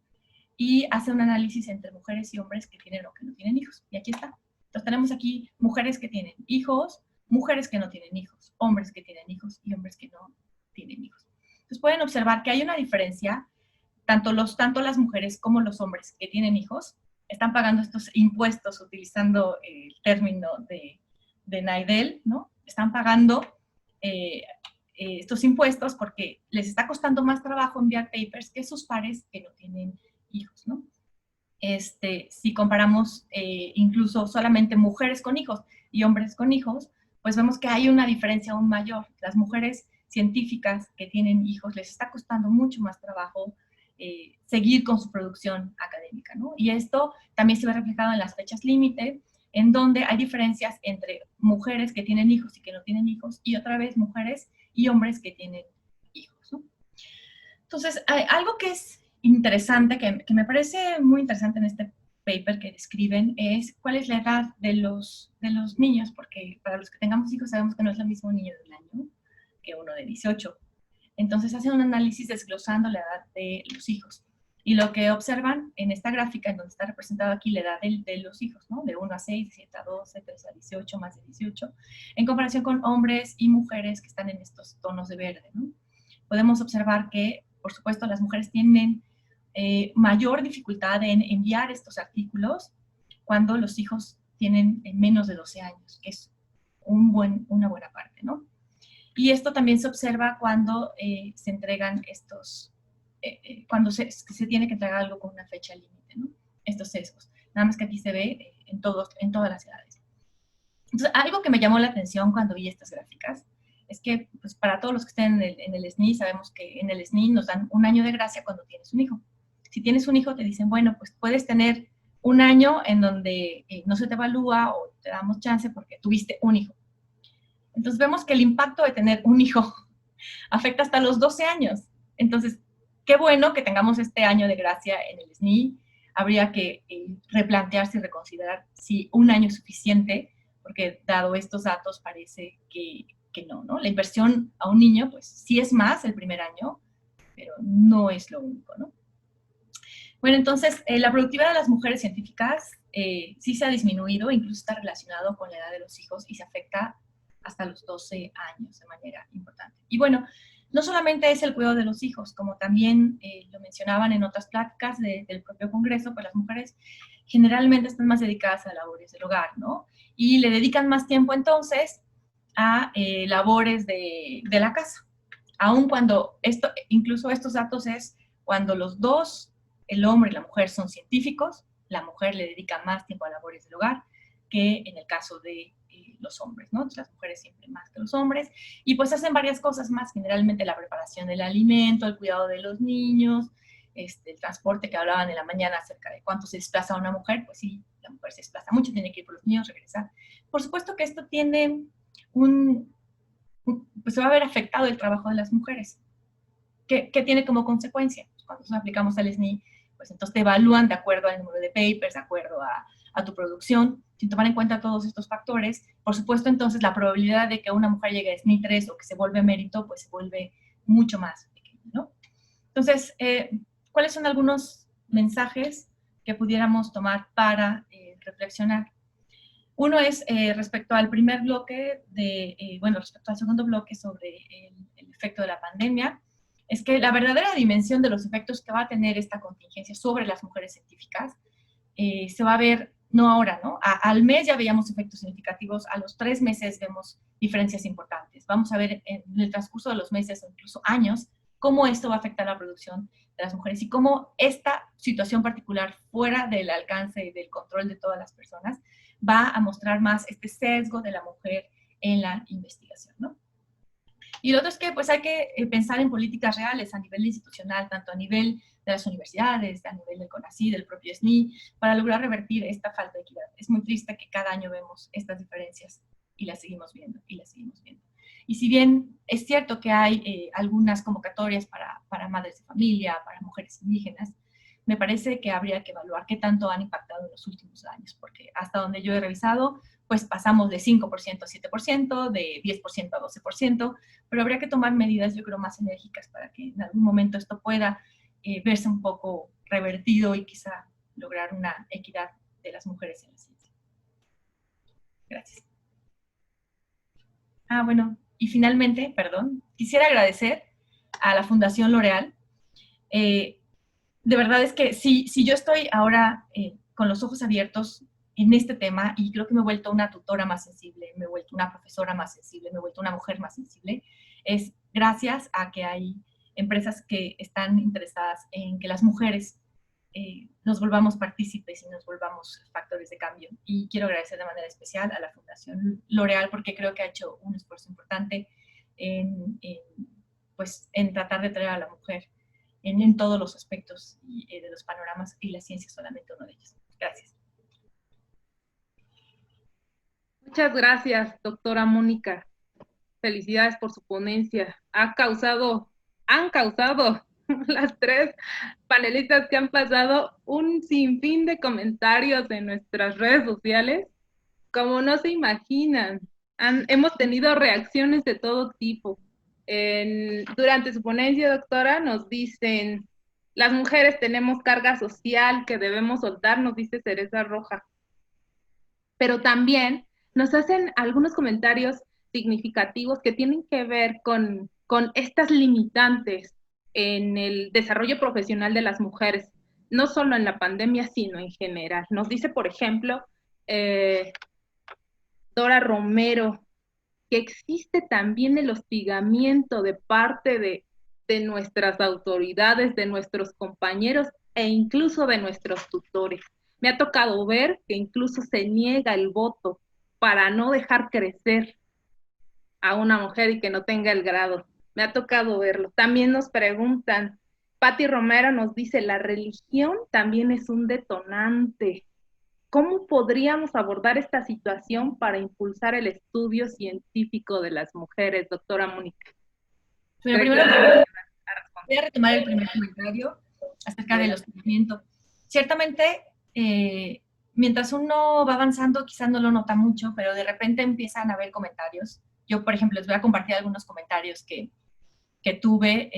Y hace un análisis entre mujeres y hombres que tienen o que no tienen hijos. Y aquí está. Entonces tenemos aquí mujeres que tienen hijos, mujeres que no tienen hijos, hombres que tienen hijos y hombres que no tienen hijos. Entonces pueden observar que hay una diferencia, tanto las mujeres como los hombres que tienen hijos están pagando estos impuestos utilizando el término de Naidel, ¿no? Están pagando estos impuestos porque les está costando más trabajo enviar papers que sus pares que no tienen hijos, ¿no? Si comparamos incluso solamente mujeres con hijos y hombres con hijos, pues vemos que hay una diferencia aún mayor. Las mujeres científicas que tienen hijos les está costando mucho más trabajo seguir con su producción académica, ¿no? Y esto también se ve reflejado en las fechas límite, en donde hay diferencias entre mujeres que tienen hijos y que no tienen hijos, y otra vez mujeres y hombres que tienen hijos, ¿no? Entonces, algo que es interesante, que me parece muy interesante en este paper que describen, es cuál es la edad de los niños, porque para los que tengamos hijos sabemos que no es lo mismo un niño de 1 año que uno de 18. Entonces hacen un análisis desglosando la edad de los hijos. Y lo que observan en esta gráfica, en donde está representado aquí la edad de los hijos, ¿no? De 1 a 6, de 7 a 12, 3 a 18, más de 18, en comparación con hombres y mujeres que están en estos tonos de verde, ¿no? Podemos observar que, por supuesto, las mujeres tienen mayor dificultad en enviar estos artículos cuando los hijos tienen menos de 12 años, que es una buena parte, ¿no? Y esto también se observa cuando se entregan cuando se tiene que entregar algo con una fecha límite, ¿no? Estos sesgos. Nada más que aquí se ve en todas las edades. Entonces, algo que me llamó la atención cuando vi estas gráficas es que, pues, para todos los que estén en el SNI, sabemos que en el SNI nos dan 1 año de gracia cuando tienes un hijo. Si tienes un hijo, te dicen, bueno, pues puedes tener 1 año en donde no se te evalúa o te damos chance porque tuviste un hijo. Entonces vemos que el impacto de tener un hijo afecta hasta los 12 años. Entonces, qué bueno que tengamos este año de gracia en el SNI. Habría que replantearse y reconsiderar si 1 año es suficiente, porque dado estos datos parece que no, ¿no? La inversión a un niño, pues sí es más el primer año, pero no es lo único, ¿no? Bueno, entonces, la productividad de las mujeres científicas sí se ha disminuido, incluso está relacionado con la edad de los hijos y se afecta hasta los 12 años de manera importante. Y bueno, no solamente es el cuidado de los hijos, como también lo mencionaban en otras pláticas del propio Congreso, pues las mujeres generalmente están más dedicadas a labores del hogar, ¿no? Y le dedican más tiempo entonces a labores de la casa. Aun cuando incluso estos datos es cuando los dos, el hombre y la mujer, son científicos, la mujer le dedica más tiempo a labores del hogar que en el caso de los hombres, ¿no? Entonces, las mujeres siempre más que los hombres, y pues hacen varias cosas más, generalmente la preparación del alimento, el cuidado de los niños, el transporte que hablaban en la mañana acerca de cuánto se desplaza una mujer, pues sí, la mujer se desplaza mucho, tiene que ir por los niños, regresar. Por supuesto que esto tiene un pues se va a ver afectado el trabajo de las mujeres. ¿Qué tiene como consecuencia? Cuando nos aplicamos al SNI, pues entonces te evalúan de acuerdo al número de papers, de acuerdo a tu producción, sin tomar en cuenta todos estos factores. Por supuesto, entonces la probabilidad de que una mujer llegue a SNI 3 o que se vuelve mérito, pues se vuelve mucho más pequeña, ¿no? Entonces, ¿cuáles son algunos mensajes que pudiéramos tomar para reflexionar? Uno es respecto al primer bloque, respecto al segundo bloque sobre el efecto de la pandemia, es que la verdadera dimensión de los efectos que va a tener esta contingencia sobre las mujeres científicas se va a ver, no ahora, ¿no? Al mes ya veíamos efectos significativos, a los 3 meses vemos diferencias importantes. Vamos a ver en el transcurso de los meses o incluso años cómo esto va a afectar la producción de las mujeres y cómo esta situación particular fuera del alcance y del control de todas las personas va a mostrar más este sesgo de la mujer en la investigación, ¿no? Y lo otro es que pues hay que pensar en políticas reales a nivel institucional, tanto a nivel de las universidades, a nivel del CONACYT, del propio SNI, para lograr revertir esta falta de equidad. Es muy triste que cada año vemos estas diferencias y las seguimos viendo, y las seguimos viendo. Y si bien es cierto que hay algunas convocatorias para madres de familia, para mujeres indígenas, me parece que habría que evaluar qué tanto han impactado en los últimos años, porque hasta donde yo he revisado, pues pasamos de 5% a 7%, de 10% a 12%, pero habría que tomar medidas, yo creo, más enérgicas para que en algún momento esto pueda verse un poco revertido y quizá lograr una equidad de las mujeres en la ciencia. Gracias. Bueno, y finalmente, perdón, quisiera agradecer a la Fundación L'Oréal. De verdad es que si yo estoy ahora con los ojos abiertos en este tema, y creo que me he vuelto una tutora más sensible, me he vuelto una profesora más sensible, me he vuelto una mujer más sensible, es gracias a que hay empresas que están interesadas en que las mujeres nos volvamos partícipes y nos volvamos factores de cambio. Y quiero agradecer de manera especial a la Fundación L'Oréal porque creo que ha hecho un esfuerzo importante en tratar de traer a la mujer en todos los aspectos de los panoramas, y la ciencia es solamente uno de ellos. Gracias. Muchas gracias, doctora Mónica. Felicidades por su ponencia. Han causado las 3 panelistas que han pasado un sinfín de comentarios en nuestras redes sociales. Como no se imaginan, hemos tenido reacciones de todo tipo. Durante su ponencia, doctora, nos dicen, las mujeres tenemos carga social que debemos soltar, nos dice Cereza Roja. Pero también nos hacen algunos comentarios significativos que tienen que ver con estas limitantes en el desarrollo profesional de las mujeres, no solo en la pandemia, sino en general. Nos dice, por ejemplo, Dora Romero, que existe también el hostigamiento de parte de nuestras autoridades, de nuestros compañeros e incluso de nuestros tutores. Me ha tocado ver que incluso se niega el voto para no dejar crecer a una mujer y que no tenga el grado. Me ha tocado verlo. También nos preguntan, Patti Romero nos dice, la religión también es un detonante. ¿Cómo podríamos abordar esta situación para impulsar el estudio científico de las mujeres, doctora Mónica? Bueno, primero voy a retomar el primer comentario acerca del hostigamiento. Ciertamente, mientras uno va avanzando, quizás no lo nota mucho, pero de repente empiezan a haber comentarios. Yo, por ejemplo, les voy a compartir algunos comentarios que tuve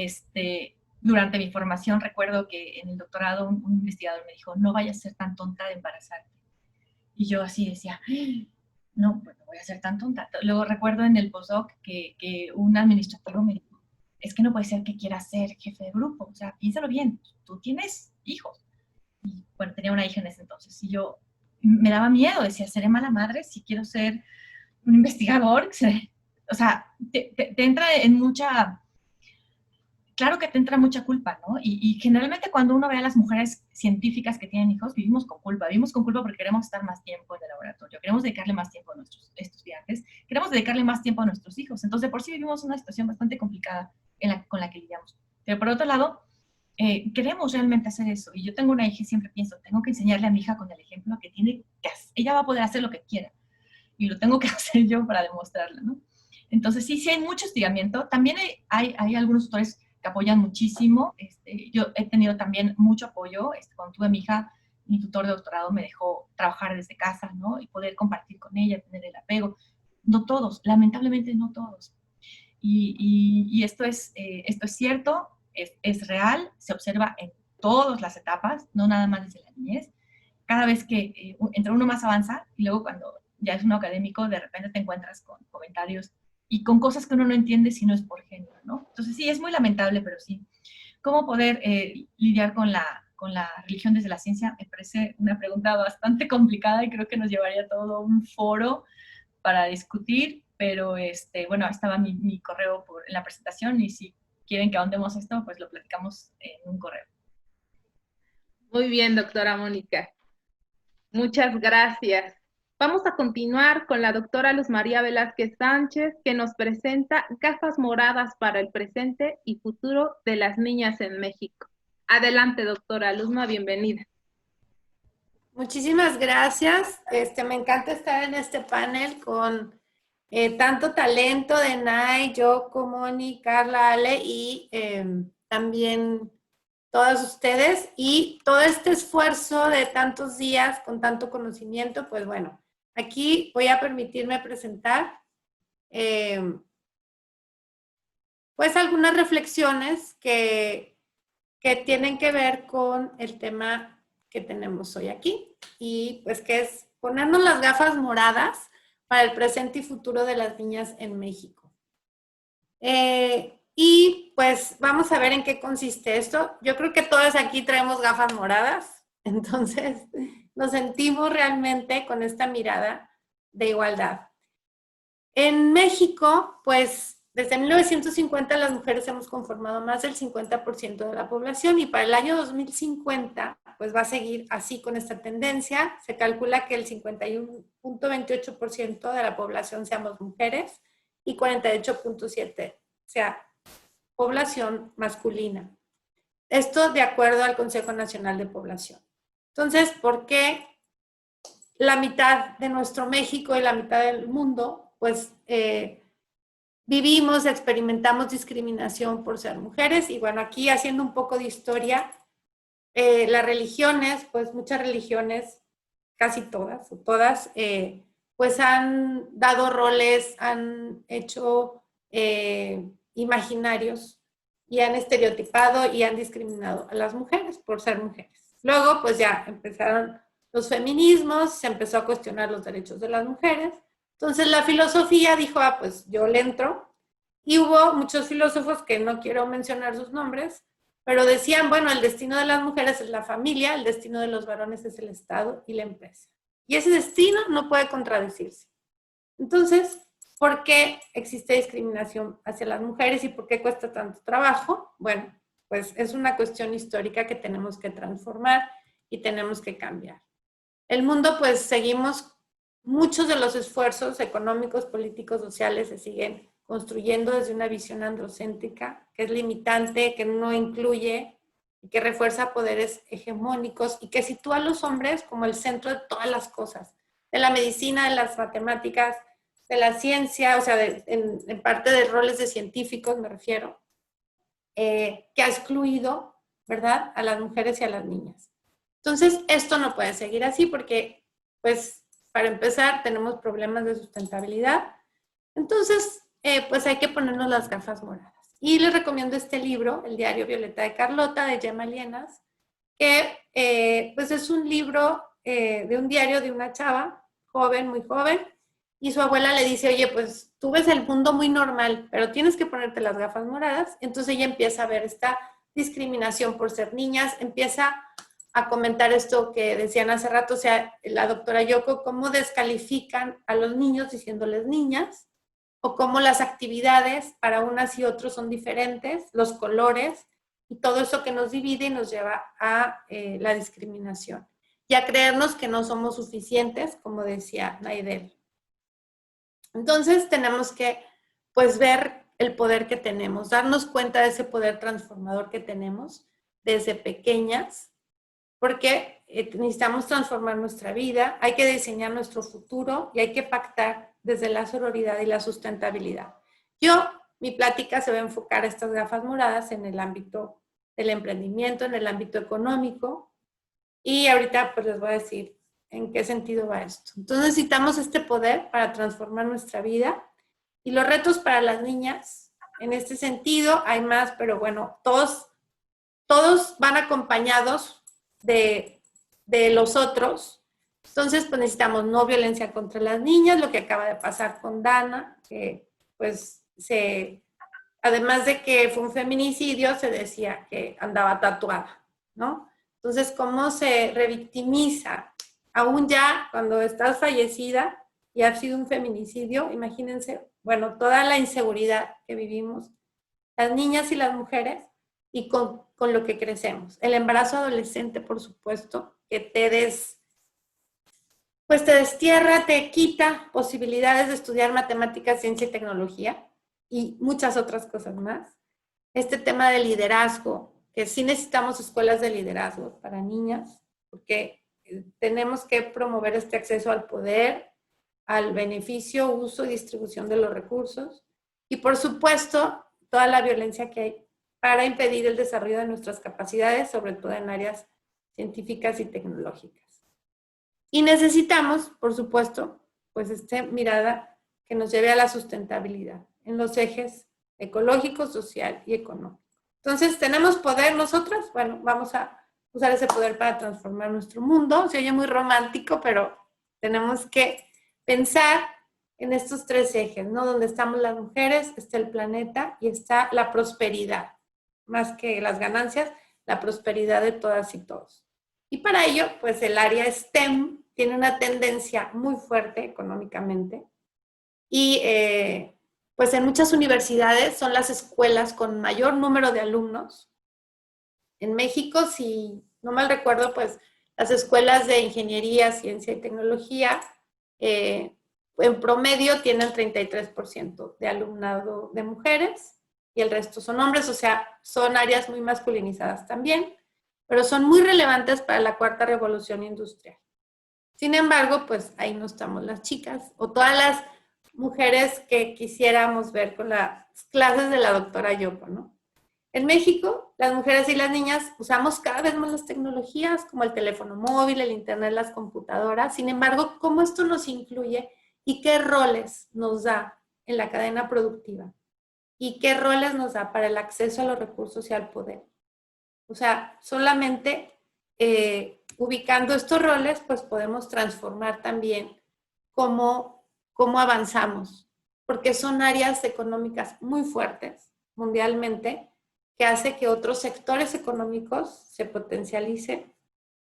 durante mi formación. Recuerdo que en el doctorado un investigador me dijo, no vayas a ser tan tonta de embarazarte. Y yo así decía, no, pues no voy a ser tan tonta. Luego recuerdo en el postdoc que un administrativo me dijo, es que no puede ser que quieras ser jefe de grupo, o sea, piénsalo bien, tú tienes hijos. Y bueno, tenía una hija en ese entonces, y yo me daba miedo, decía, seré mala madre si quiero ser un investigador. O sea, te entra en mucha... Claro que te entra mucha culpa, ¿no? Y generalmente cuando uno ve a las mujeres científicas que tienen hijos, vivimos con culpa porque queremos estar más tiempo en el laboratorio, queremos dedicarle más tiempo a nuestros estudiantes, queremos dedicarle más tiempo a nuestros hijos. Entonces, por sí vivimos una situación bastante complicada con la que lidiamos. Pero por otro lado, queremos realmente hacer eso. Y yo tengo una hija y siempre pienso, tengo que enseñarle a mi hija con el ejemplo que tiene que hacer. Ella va a poder hacer lo que quiera. Y lo tengo que hacer yo para demostrarlo, ¿no? Entonces, sí, sí hay mucho estiramiento. También hay algunos tutores que apoyan muchísimo. Yo he tenido también mucho apoyo. Cuando tuve a mi hija, mi tutor de doctorado me dejó trabajar desde casa, ¿no? Y poder compartir con ella, tener el apego. No todos, lamentablemente no todos. Y esto es cierto, es real, se observa en todas las etapas, no nada más desde la niñez. Cada vez que entre uno más avanza, y luego cuando ya es un académico, de repente te encuentras con comentarios y con cosas que uno no entiende si no es por género, ¿no? Entonces sí, es muy lamentable, pero sí. ¿Cómo poder lidiar con la religión desde la ciencia? Me parece una pregunta bastante complicada y creo que nos llevaría todo un foro para discutir, pero bueno, estaba mi correo en la presentación y si quieren que ahondemos esto, pues lo platicamos en un correo. Muy bien, doctora Mónica. Muchas gracias. Vamos a continuar con la doctora Luz María Velázquez Sánchez, que nos presenta gafas moradas para el presente y futuro de las niñas en México. Adelante, doctora Luzma, bienvenida. Muchísimas gracias. Me encanta estar en este panel con tanto talento de Nay, Yoko, Moni, Carla, Ale y también todas ustedes. Y todo este esfuerzo de tantos días con tanto conocimiento, pues bueno, aquí voy a permitirme presentar pues algunas reflexiones que tienen que ver con el tema que tenemos hoy aquí, y pues que es ponernos las gafas moradas para el presente y futuro de las niñas en México. Y pues vamos a ver en qué consiste esto. Yo creo que todas aquí traemos gafas moradas, entonces nos sentimos realmente con esta mirada de igualdad. En México, pues desde 1950 las mujeres hemos conformado más del 50% de la población y para el año 2050 pues va a seguir así con esta tendencia. Se calcula que el 51.28% de la población seamos mujeres y 48.7% sea población masculina. Esto de acuerdo al Consejo Nacional de Población. Entonces, ¿por qué la mitad de nuestro México y la mitad del mundo pues vivimos, experimentamos discriminación por ser mujeres? Y bueno, aquí haciendo un poco de historia, las religiones, pues muchas religiones, casi todas, pues han dado roles, han hecho imaginarios y han estereotipado y han discriminado a las mujeres por ser mujeres. Luego, pues ya empezaron los feminismos, se empezó a cuestionar los derechos de las mujeres. Entonces la filosofía dijo, pues yo le entro. Y hubo muchos filósofos que no quiero mencionar sus nombres, pero decían, bueno, el destino de las mujeres es la familia, el destino de los varones es el Estado y la empresa. Y ese destino no puede contradecirse. Entonces, ¿por qué existe discriminación hacia las mujeres y por qué cuesta tanto trabajo? Bueno, pues es una cuestión histórica que tenemos que transformar y tenemos que cambiar. El mundo, pues seguimos, muchos de los esfuerzos económicos, políticos, sociales se siguen construyendo desde una visión androcéntrica, que es limitante, que no incluye y que refuerza poderes hegemónicos y que sitúa a los hombres como el centro de todas las cosas, de la medicina, de las matemáticas, de la ciencia, o sea, en parte de roles de científicos me refiero, que ha excluido, ¿verdad?, a las mujeres y a las niñas. Entonces, esto no puede seguir así porque, pues, para empezar, tenemos problemas de sustentabilidad. Entonces, pues hay que ponernos las gafas moradas. Y les recomiendo este libro, El diario Violeta de Carlota, de Gemma Lienas, que pues es un libro de un diario de una chava, joven, muy joven, y su abuela le dice, oye, pues tú ves el mundo muy normal, pero tienes que ponerte las gafas moradas. Entonces ella empieza a ver esta discriminación por ser niñas, empieza a comentar esto que decían hace rato, o sea, la doctora Yoko, cómo descalifican a los niños diciéndoles niñas, o cómo las actividades para unas y otros son diferentes, los colores, y todo eso que nos divide y nos lleva a la discriminación. Y a creernos que no somos suficientes, como decía Naidel. Entonces tenemos que, pues, ver el poder que tenemos, darnos cuenta de ese poder transformador que tenemos desde pequeñas, porque necesitamos transformar nuestra vida, hay que diseñar nuestro futuro y hay que pactar desde la sororidad y la sustentabilidad. Mi plática se va a enfocar a estas gafas moradas en el ámbito del emprendimiento, en el ámbito económico, y ahorita pues les voy a decir en qué sentido va esto. Entonces necesitamos este poder para transformar nuestra vida, y los retos para las niñas, en este sentido hay más, pero bueno, todos van acompañados de los otros. Entonces, pues necesitamos no violencia contra las niñas, lo que acaba de pasar con Dana, que pues además de que fue un feminicidio, se decía que andaba tatuada, ¿no? Entonces, ¿cómo se revictimiza? Aún ya cuando estás fallecida y ha sido un feminicidio, imagínense, bueno, toda la inseguridad que vivimos, las niñas y las mujeres, y con lo que crecemos. El embarazo adolescente, por supuesto, que te destierra, te quita posibilidades de estudiar matemáticas, ciencia y tecnología, y muchas otras cosas más. Este tema de liderazgo, que sí necesitamos escuelas de liderazgo para niñas, porque tenemos que promover este acceso al poder, al beneficio, uso y distribución de los recursos, y por supuesto, toda la violencia que hay para impedir el desarrollo de nuestras capacidades, sobre todo en áreas científicas y tecnológicas. Y necesitamos, por supuesto, pues esta mirada que nos lleve a la sustentabilidad en los ejes ecológico, social y económico. Entonces, ¿tenemos poder nosotras? Bueno, vamos a usar ese poder para transformar nuestro mundo. Se oye muy romántico, pero tenemos que pensar en estos tres ejes, ¿no? Donde estamos las mujeres, está el planeta y está la prosperidad. Más que las ganancias, la prosperidad de todas y todos. Y para ello, pues el área STEM tiene una tendencia muy fuerte económicamente y pues en muchas universidades son las escuelas con mayor número de alumnos. En México, si no mal recuerdo, pues las escuelas de ingeniería, ciencia y tecnología en promedio tienen 33% de alumnado de mujeres y el resto son hombres, o sea, son áreas muy masculinizadas también, pero son muy relevantes para la cuarta revolución industrial. Sin embargo, pues ahí no estamos las chicas o todas las mujeres que quisiéramos ver con las clases de la doctora Yopo, ¿no? En México, las mujeres y las niñas usamos cada vez más las tecnologías como el teléfono móvil, el internet, las computadoras. Sin embargo, ¿cómo esto nos incluye y qué roles nos da en la cadena productiva? ¿Y qué roles nos da para el acceso a los recursos y al poder? O sea, solamente ubicando estos roles, pues podemos transformar también cómo avanzamos, porque son áreas económicas muy fuertes mundialmente, que hace que otros sectores económicos se potencialicen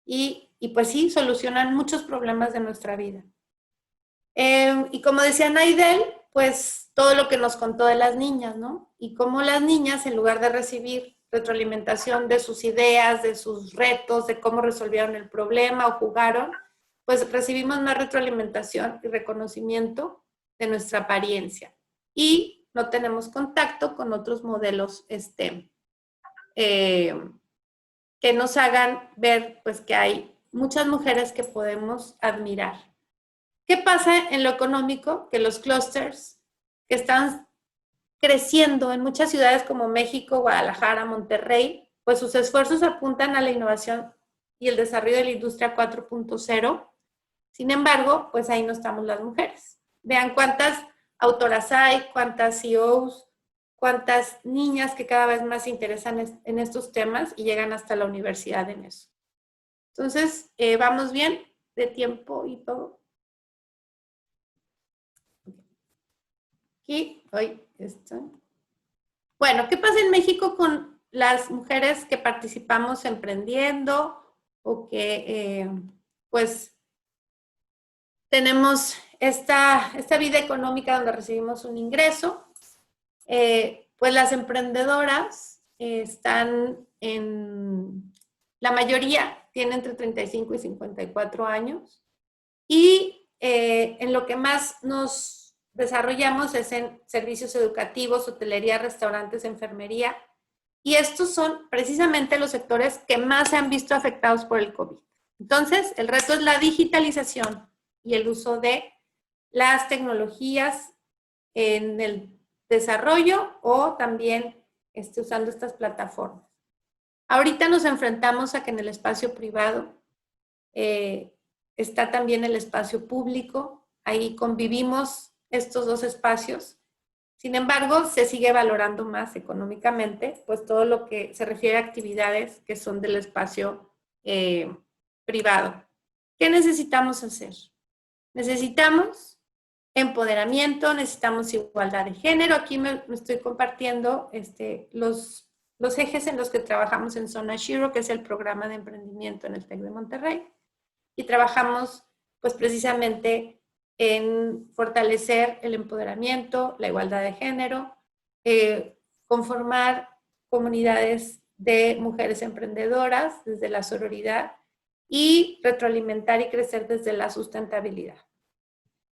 y pues sí, solucionan muchos problemas de nuestra vida. Y como decía Naidel, pues todo lo que nos contó de las niñas, ¿no? Y cómo las niñas, en lugar de recibir retroalimentación de sus ideas, de sus retos, de cómo resolvieron el problema o jugaron, pues recibimos más retroalimentación y reconocimiento de nuestra apariencia. Y no tenemos contacto con otros modelos STEM que nos hagan ver pues que hay muchas mujeres que podemos admirar. ¿Qué pasa en lo económico? Que los clústeres que están creciendo en muchas ciudades como México, Guadalajara, Monterrey, pues sus esfuerzos apuntan a la innovación y el desarrollo de la industria 4.0. Sin embargo, pues ahí no estamos las mujeres. Vean cuántas autoras hay, cuántas CEOs, cuántas niñas que cada vez más se interesan en estos temas y llegan hasta la universidad en eso. Entonces, ¿vamos bien de tiempo y todo? Aquí, hoy está. Bueno, ¿qué pasa en México con las mujeres que participamos emprendiendo o que, pues, tenemos esta vida económica donde recibimos un ingreso? Pues las emprendedoras están la mayoría tiene entre 35 y 54 años y en lo que más nos desarrollamos es en servicios educativos, hotelería, restaurantes, enfermería, y estos son precisamente los sectores que más se han visto afectados por el COVID. Entonces, el reto es la digitalización y el uso de las tecnologías en el desarrollo o también usando estas plataformas. Ahorita nos enfrentamos a que en el espacio privado está también el espacio público, ahí convivimos estos dos espacios. Sin embargo, se sigue valorando más económicamente, pues todo lo que se refiere a actividades que son del espacio privado. ¿Qué necesitamos hacer? Necesitamos empoderamiento, necesitamos igualdad de género. Aquí me estoy compartiendo los ejes en los que trabajamos en Zona Shiro, que es el programa de emprendimiento en el TEC de Monterrey. Y trabajamos pues precisamente en fortalecer el empoderamiento, la igualdad de género, conformar comunidades de mujeres emprendedoras desde la sororidad y retroalimentar y crecer desde la sustentabilidad.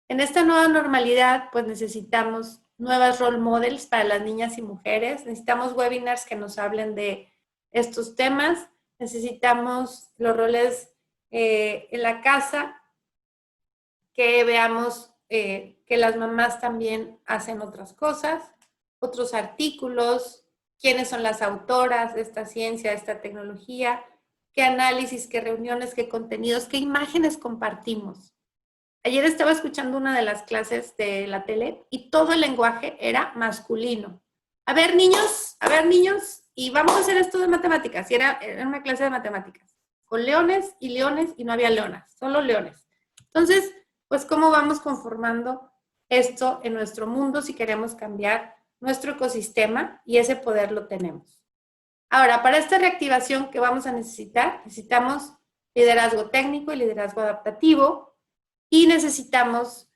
En esta nueva normalidad, pues necesitamos nuevas role models para las niñas y mujeres, necesitamos webinars que nos hablen de estos temas, necesitamos los roles en la casa, que veamos que las mamás también hacen otras cosas, otros artículos, quiénes son las autoras de esta ciencia, de esta tecnología, qué análisis, qué reuniones, qué contenidos, qué imágenes compartimos. Ayer estaba escuchando una de las clases de la tele y todo el lenguaje era masculino. A ver, niños, y vamos a hacer esto de matemáticas. Y era una clase de matemáticas, con leones y no había leonas, solo leones. Entonces, pues, ¿cómo vamos conformando esto en nuestro mundo si queremos cambiar nuestro ecosistema? Y ese poder lo tenemos. Ahora, para esta reactivación que vamos a necesitar, necesitamos liderazgo técnico y liderazgo adaptativo, y necesitamos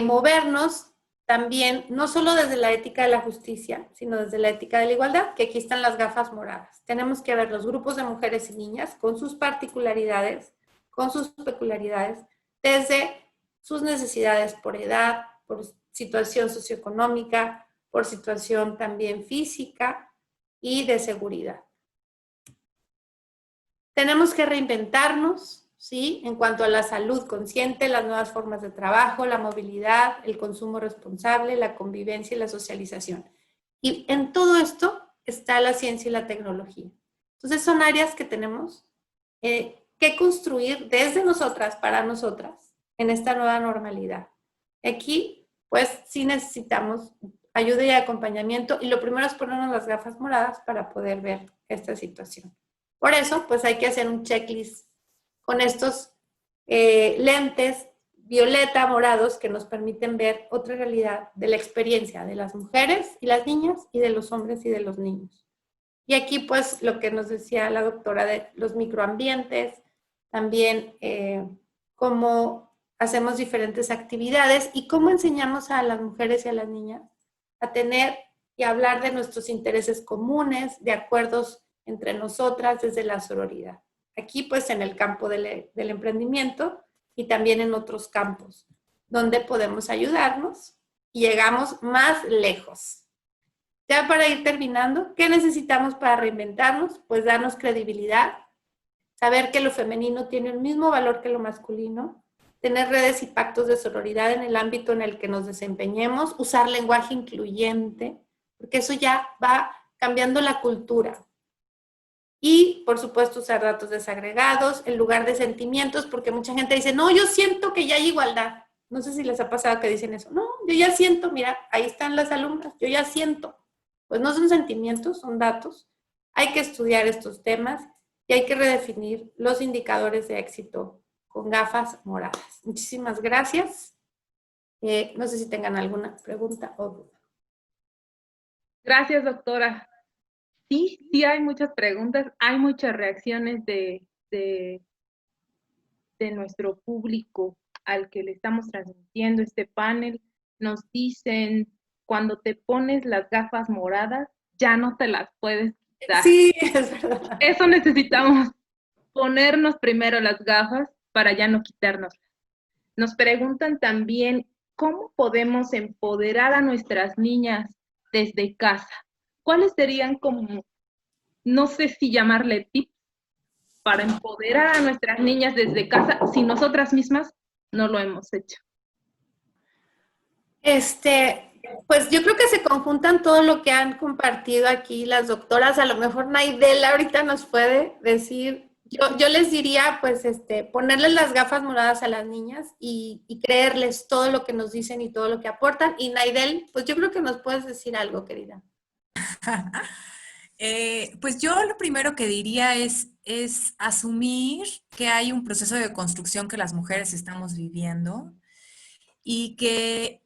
movernos también, no solo desde la ética de la justicia, sino desde la ética de la igualdad, que aquí están las gafas moradas. Tenemos que ver los grupos de mujeres y niñas con sus particularidades, con sus peculiaridades, desde sus necesidades por edad, por situación socioeconómica, por situación también física y de seguridad. Tenemos que reinventarnos, ¿sí? En cuanto a la salud consciente, las nuevas formas de trabajo, la movilidad, el consumo responsable, la convivencia y la socialización. Y en todo esto está la ciencia y la tecnología. Entonces son áreas que tenemos que construir desde nosotras, para nosotras, en esta nueva normalidad. Aquí, pues, sí necesitamos ayuda y acompañamiento, y lo primero es ponernos las gafas moradas para poder ver esta situación. Por eso, pues, hay que hacer un checklist con estos lentes violeta, morados, que nos permiten ver otra realidad de la experiencia de las mujeres y las niñas, y de los hombres y de los niños. Y aquí, pues, lo que nos decía la doctora de los microambientes, también cómo hacemos diferentes actividades y cómo enseñamos a las mujeres y a las niñas a tener y hablar de nuestros intereses comunes, de acuerdos entre nosotras desde la sororidad. Aquí, pues, en el campo del emprendimiento y también en otros campos, donde podemos ayudarnos y llegamos más lejos. Ya para ir terminando, ¿qué necesitamos para reinventarnos? Pues darnos credibilidad, saber que lo femenino tiene el mismo valor que lo masculino, tener redes y pactos de sororidad en el ámbito en el que nos desempeñemos, usar lenguaje incluyente, porque eso ya va cambiando la cultura. Y, por supuesto, usar datos desagregados en lugar de sentimientos, porque mucha gente dice, no, yo siento que ya hay igualdad. No sé si les ha pasado que dicen eso. No, yo ya siento, mira, ahí están las alumnas, yo ya siento. Pues no son sentimientos, son datos. Hay que estudiar estos temas y hay que redefinir los indicadores de éxito con gafas moradas. Muchísimas gracias. No sé si tengan alguna pregunta o duda. Gracias, doctora. Sí, sí hay muchas preguntas, hay muchas reacciones de nuestro público al que le estamos transmitiendo este panel. Nos dicen, cuando te pones las gafas moradas, ya no te las puedes quitar. Sí, es verdad. Eso necesitamos, ponernos primero las gafas para ya no quitárnoslas. Nos preguntan también, ¿cómo podemos empoderar a nuestras niñas desde casa? ¿Cuáles serían como, no sé si llamarle tips, para empoderar a nuestras niñas desde casa si nosotras mismas no lo hemos hecho? Pues yo creo que se conjuntan todo lo que han compartido aquí las doctoras. A lo mejor Naidel ahorita nos puede decir, yo les diría, pues, ponerles las gafas moradas a las niñas y creerles todo lo que nos dicen y todo lo que aportan. Y Naidel, pues yo creo que nos puedes decir algo, querida. Pues yo lo primero que diría es asumir que hay un proceso de construcción que las mujeres estamos viviendo y que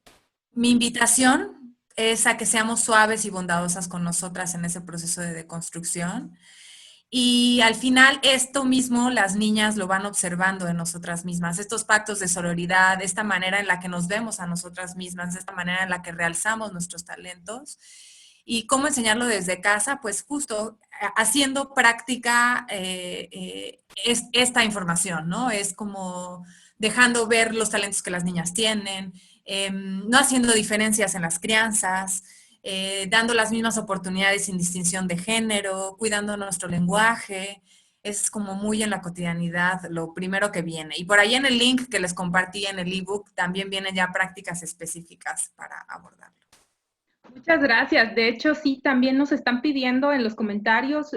mi invitación es a que seamos suaves y bondadosas con nosotras en ese proceso de deconstrucción. Y al final esto mismo las niñas lo van observando en nosotras mismas, estos pactos de sororidad, esta manera en la que nos vemos a nosotras mismas, esta manera en la que realzamos nuestros talentos. ¿Y cómo enseñarlo desde casa? Pues justo haciendo práctica esta información, ¿no? Es como dejando ver los talentos que las niñas tienen, no haciendo diferencias en las crianzas, dando las mismas oportunidades sin distinción de género, cuidando nuestro lenguaje. Es como muy en la cotidianidad lo primero que viene. Y por ahí en el link que les compartí en el ebook también vienen ya prácticas específicas para abordarlo. Muchas gracias. De hecho, sí, también nos están pidiendo en los comentarios,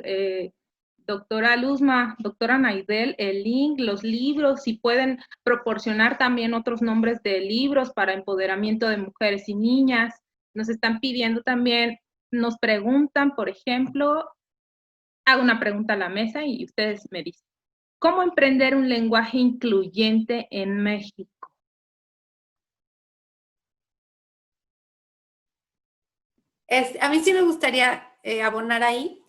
doctora Luzma, doctora Naidel, el link, los libros, si pueden proporcionar también otros nombres de libros para empoderamiento de mujeres y niñas. Nos están pidiendo también, nos preguntan, por ejemplo, hago una pregunta a la mesa y ustedes me dicen, ¿cómo emprender un lenguaje incluyente en México? A mí sí me gustaría abonar ahí.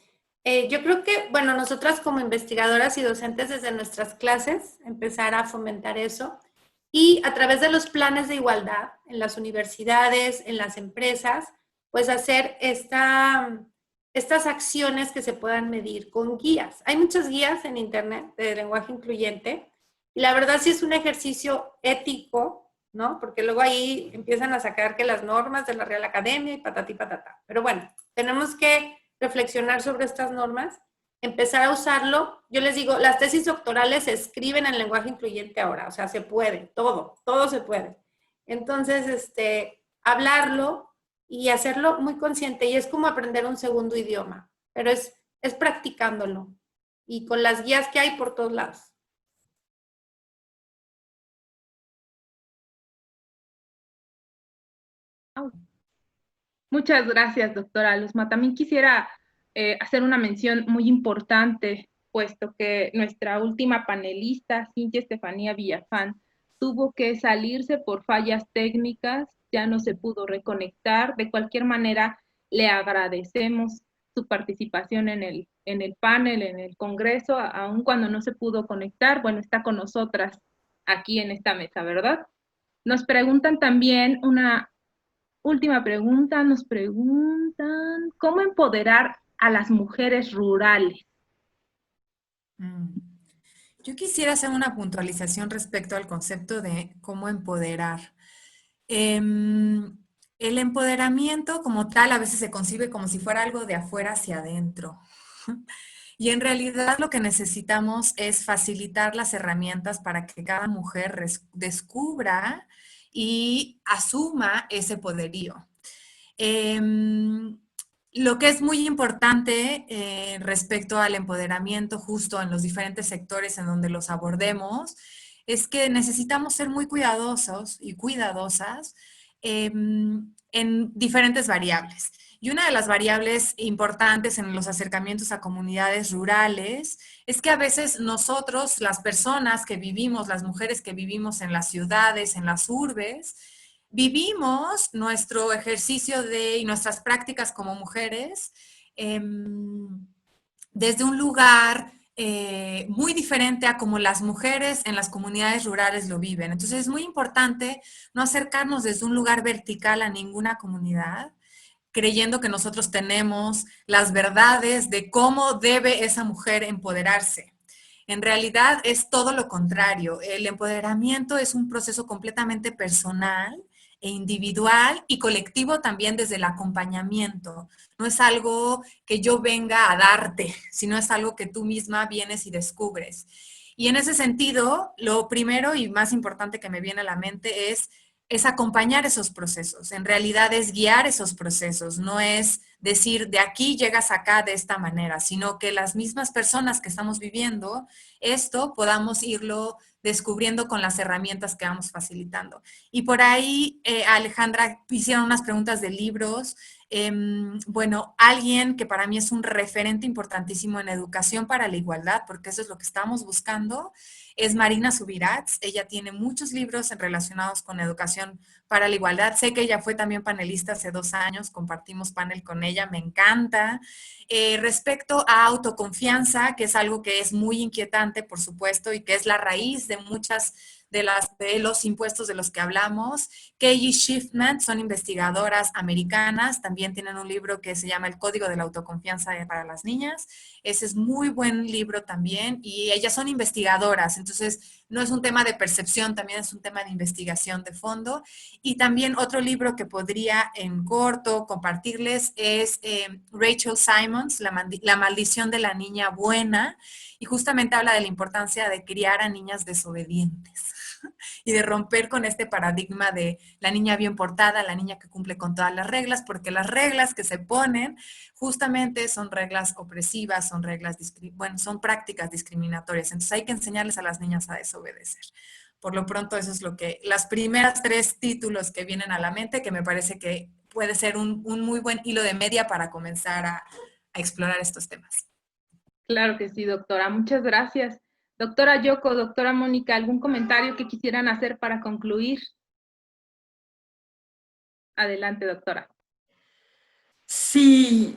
Yo creo que, bueno, nosotras como investigadoras y docentes desde nuestras clases, empezar a fomentar eso y a través de los planes de igualdad en las universidades, en las empresas, pues hacer estas acciones que se puedan medir con guías. Hay muchas guías en Internet de lenguaje incluyente y la verdad sí es un ejercicio ético, ¿no? Porque luego ahí empiezan a sacar que las normas de la Real Academia y patati patata. Pero bueno, tenemos que reflexionar sobre estas normas, empezar a usarlo. Yo les digo, las tesis doctorales se escriben en lenguaje incluyente ahora, o sea, se puede, todo se puede. Entonces, hablarlo y hacerlo muy consciente, y es como aprender un segundo idioma, pero es practicándolo y con las guías que hay por todos lados. Muchas gracias, doctora Luzma. También quisiera hacer una mención muy importante, puesto que nuestra última panelista, Cintia Estefanía Villafán, tuvo que salirse por fallas técnicas, ya no se pudo reconectar. De cualquier manera, le agradecemos su participación en el panel, en el congreso, aun cuando no se pudo conectar. Bueno, está con nosotras aquí en esta mesa, ¿verdad? Nos preguntan también una última pregunta, nos preguntan, ¿cómo empoderar a las mujeres rurales? Yo quisiera hacer una puntualización respecto al concepto de cómo empoderar. El empoderamiento como tal a veces se concibe como si fuera algo de afuera hacia adentro. Y en realidad lo que necesitamos es facilitar las herramientas para que cada mujer descubra y asuma ese poderío. Lo que es muy importante respecto al empoderamiento justo en los diferentes sectores en donde los abordemos es que necesitamos ser muy cuidadosos y cuidadosas en diferentes variables. Y una de las variables importantes en los acercamientos a comunidades rurales es que a veces nosotros, las personas que vivimos, las mujeres que vivimos en las ciudades, en las urbes, vivimos nuestro ejercicio y nuestras prácticas como mujeres desde un lugar muy diferente a como las mujeres en las comunidades rurales lo viven. Entonces es muy importante no acercarnos desde un lugar vertical a ninguna comunidad, creyendo que nosotros tenemos las verdades de cómo debe esa mujer empoderarse. En realidad es todo lo contrario. El empoderamiento es un proceso completamente personal e individual y colectivo también desde el acompañamiento. No es algo que yo venga a darte, sino es algo que tú misma vienes y descubres. Y en ese sentido, lo primero y más importante que me viene a la mente es es acompañar esos procesos, en realidad es guiar esos procesos, no es decir de aquí llegas acá de esta manera, sino que las mismas personas que estamos viviendo esto podamos irlo descubriendo con las herramientas que vamos facilitando. Y por ahí, Alejandra, hicieron unas preguntas de libros. Bueno, alguien que para mí es un referente importantísimo en educación para la igualdad, porque eso es lo que estamos buscando, es Marina Subirats. Ella tiene muchos libros relacionados con educación para la igualdad. Sé que ella fue también panelista hace 2 años, compartimos panel con ella, me encanta. Respecto a autoconfianza, que es algo que es muy inquietante, por supuesto, y que es la raíz de muchas de los impuestos de los que hablamos. Keiji Schiffman, son investigadoras americanas, también tienen un libro que se llama El Código de la Autoconfianza para las Niñas. Ese es muy buen libro también, y ellas son investigadoras, entonces no es un tema de percepción, también es un tema de investigación de fondo. Y también otro libro que podría en corto compartirles es Rachel Simons, La maldición de la niña buena, y justamente habla de la importancia de criar a niñas desobedientes y de romper con este paradigma de la niña bien portada, la niña que cumple con todas las reglas, porque las reglas que se ponen justamente son reglas opresivas, son reglas, bueno, son prácticas discriminatorias. Entonces hay que enseñarles a las niñas a desobedecer. Por lo pronto, eso es lo que, las primeras 3 títulos que vienen a la mente, que me parece que puede ser un muy buen hilo de media para comenzar a explorar estos temas. Claro que sí, doctora. Muchas gracias. Doctora Yoko, doctora Mónica, ¿algún comentario que quisieran hacer para concluir? Adelante, doctora. Sí,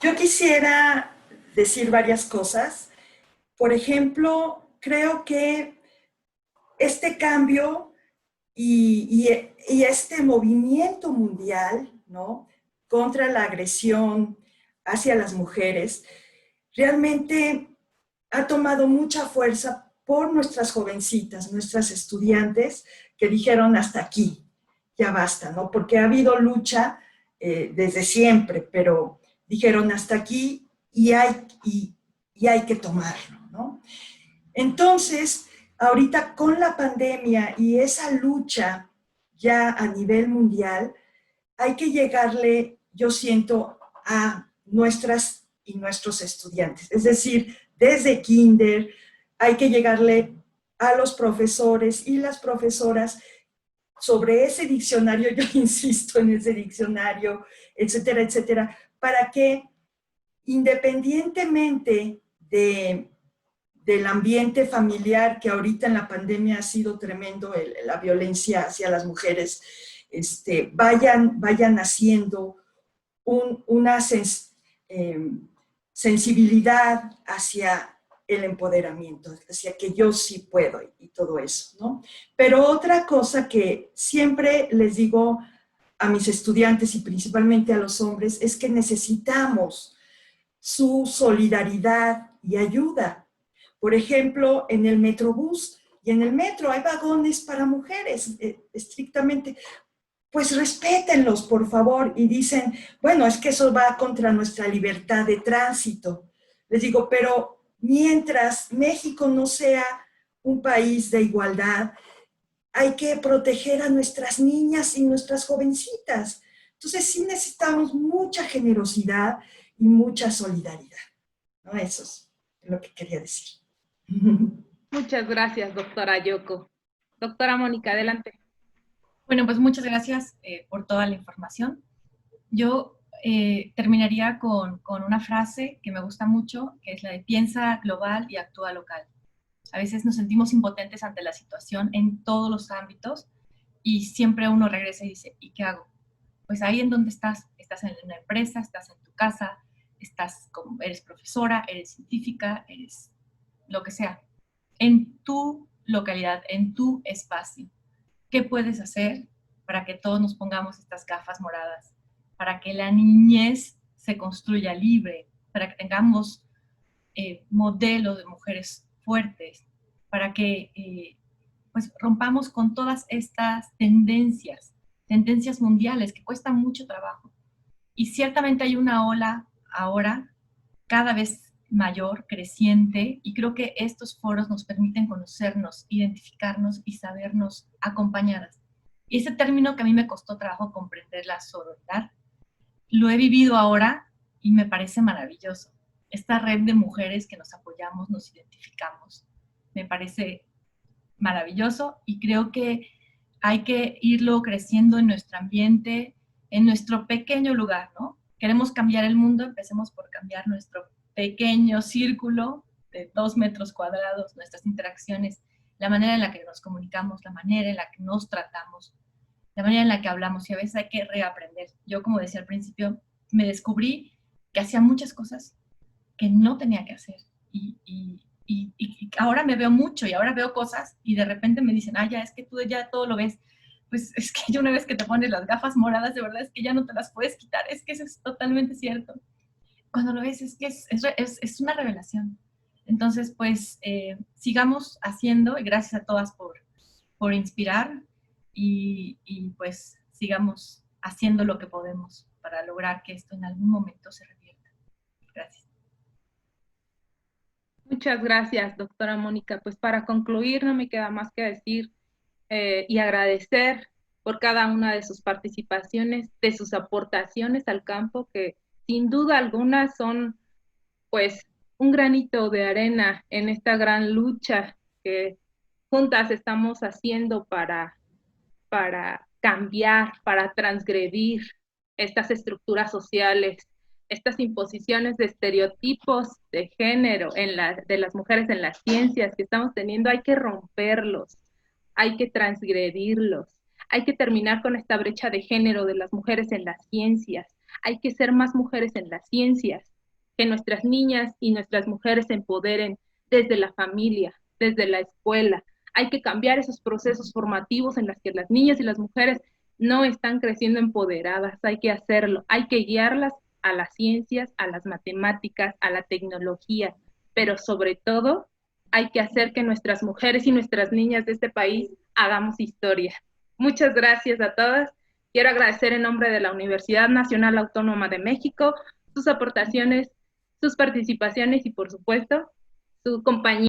yo quisiera decir varias cosas. Por ejemplo, creo que este cambio y este movimiento mundial, ¿no?, contra la agresión hacia las mujeres, realmente ha tomado mucha fuerza por nuestras jovencitas, nuestras estudiantes, que dijeron hasta aquí, ya basta, ¿no? Porque ha habido lucha desde siempre, pero dijeron hasta aquí y hay que tomarlo, ¿no? Entonces, ahorita con la pandemia y esa lucha ya a nivel mundial, hay que llegarle, yo siento, a nuestras y nuestros estudiantes. Es decir, desde kinder hay que llegarle a los profesores y las profesoras sobre ese diccionario, yo insisto en ese diccionario, etcétera, etcétera, para que independientemente del ambiente familiar, que ahorita en la pandemia ha sido tremendo, la violencia hacia las mujeres, vayan haciendo una sensibilidad hacia el empoderamiento, hacia que yo sí puedo y todo eso, ¿no? Pero otra cosa que siempre les digo a mis estudiantes y principalmente a los hombres es que necesitamos su solidaridad y ayuda. Por ejemplo, en el Metrobús y en el metro hay vagones para mujeres, estrictamente. Pues respétenlos, por favor, y dicen, bueno, es que eso va contra nuestra libertad de tránsito. Les digo, pero mientras México no sea un país de igualdad, hay que proteger a nuestras niñas y nuestras jovencitas. Entonces sí necesitamos mucha generosidad y mucha solidaridad, ¿no? Eso es lo que quería decir. Muchas gracias, doctora Yoko. Doctora Mónica, adelante. Bueno, pues muchas gracias por toda la información. Yo terminaría con una frase que me gusta mucho, que es la de piensa global y actúa local. A veces nos sentimos impotentes ante la situación en todos los ámbitos y siempre uno regresa y dice, ¿y qué hago? Pues ahí en donde estás en una empresa, estás en tu casa, eres profesora, eres científica, eres lo que sea, en tu localidad, en tu espacio. ¿Qué puedes hacer para que todos nos pongamos estas gafas moradas? Para que la niñez se construya libre, para que tengamos modelos de mujeres fuertes, para que pues rompamos con todas estas tendencias mundiales que cuestan mucho trabajo. Y ciertamente hay una ola ahora cada vez mayor, creciente, y creo que estos foros nos permiten conocernos, identificarnos y sabernos acompañadas. Y ese término que a mí me costó trabajo comprender, la sororidad, lo he vivido ahora y me parece maravilloso. Esta red de mujeres que nos apoyamos, nos identificamos, me parece maravilloso y creo que hay que irlo creciendo en nuestro ambiente, en nuestro pequeño lugar, ¿no? Queremos cambiar el mundo, empecemos por cambiar nuestro pequeño círculo de 2 metros cuadrados, nuestras interacciones, la manera en la que nos comunicamos, la manera en la que nos tratamos, la manera en la que hablamos, y a veces hay que reaprender. Yo, como decía al principio, me descubrí que hacía muchas cosas que no tenía que hacer, y ahora me veo mucho, y ahora veo cosas, y de repente me dicen, ya, es que tú ya todo lo ves. Pues es que yo, una vez que te pones las gafas moradas, de verdad es que ya no te las puedes quitar, es que eso es totalmente cierto. Cuando lo ves, es que es una revelación. Entonces, pues, sigamos haciendo, y gracias a todas por inspirar, y pues sigamos haciendo lo que podemos para lograr que esto en algún momento se revierta. Gracias. Muchas gracias, doctora Mónica. Pues para concluir, no me queda más que decir y agradecer por cada una de sus participaciones, de sus aportaciones al campo, que sin duda alguna son pues un granito de arena en esta gran lucha que juntas estamos haciendo para cambiar, para transgredir estas estructuras sociales, estas imposiciones de estereotipos de género de las mujeres en las ciencias que estamos teniendo. Hay que romperlos, hay que transgredirlos, hay que terminar con esta brecha de género de las mujeres en las ciencias, hay que ser más mujeres en las ciencias, que nuestras niñas y nuestras mujeres se empoderen desde la familia, desde la escuela. Hay que cambiar esos procesos formativos en los que las niñas y las mujeres no están creciendo empoderadas. Hay que hacerlo, hay que guiarlas a las ciencias, a las matemáticas, a la tecnología, pero sobre todo hay que hacer que nuestras mujeres y nuestras niñas de este país hagamos historia. Muchas gracias a todas. Quiero agradecer en nombre de la Universidad Nacional Autónoma de México sus aportaciones, sus participaciones y, por supuesto, su compañía.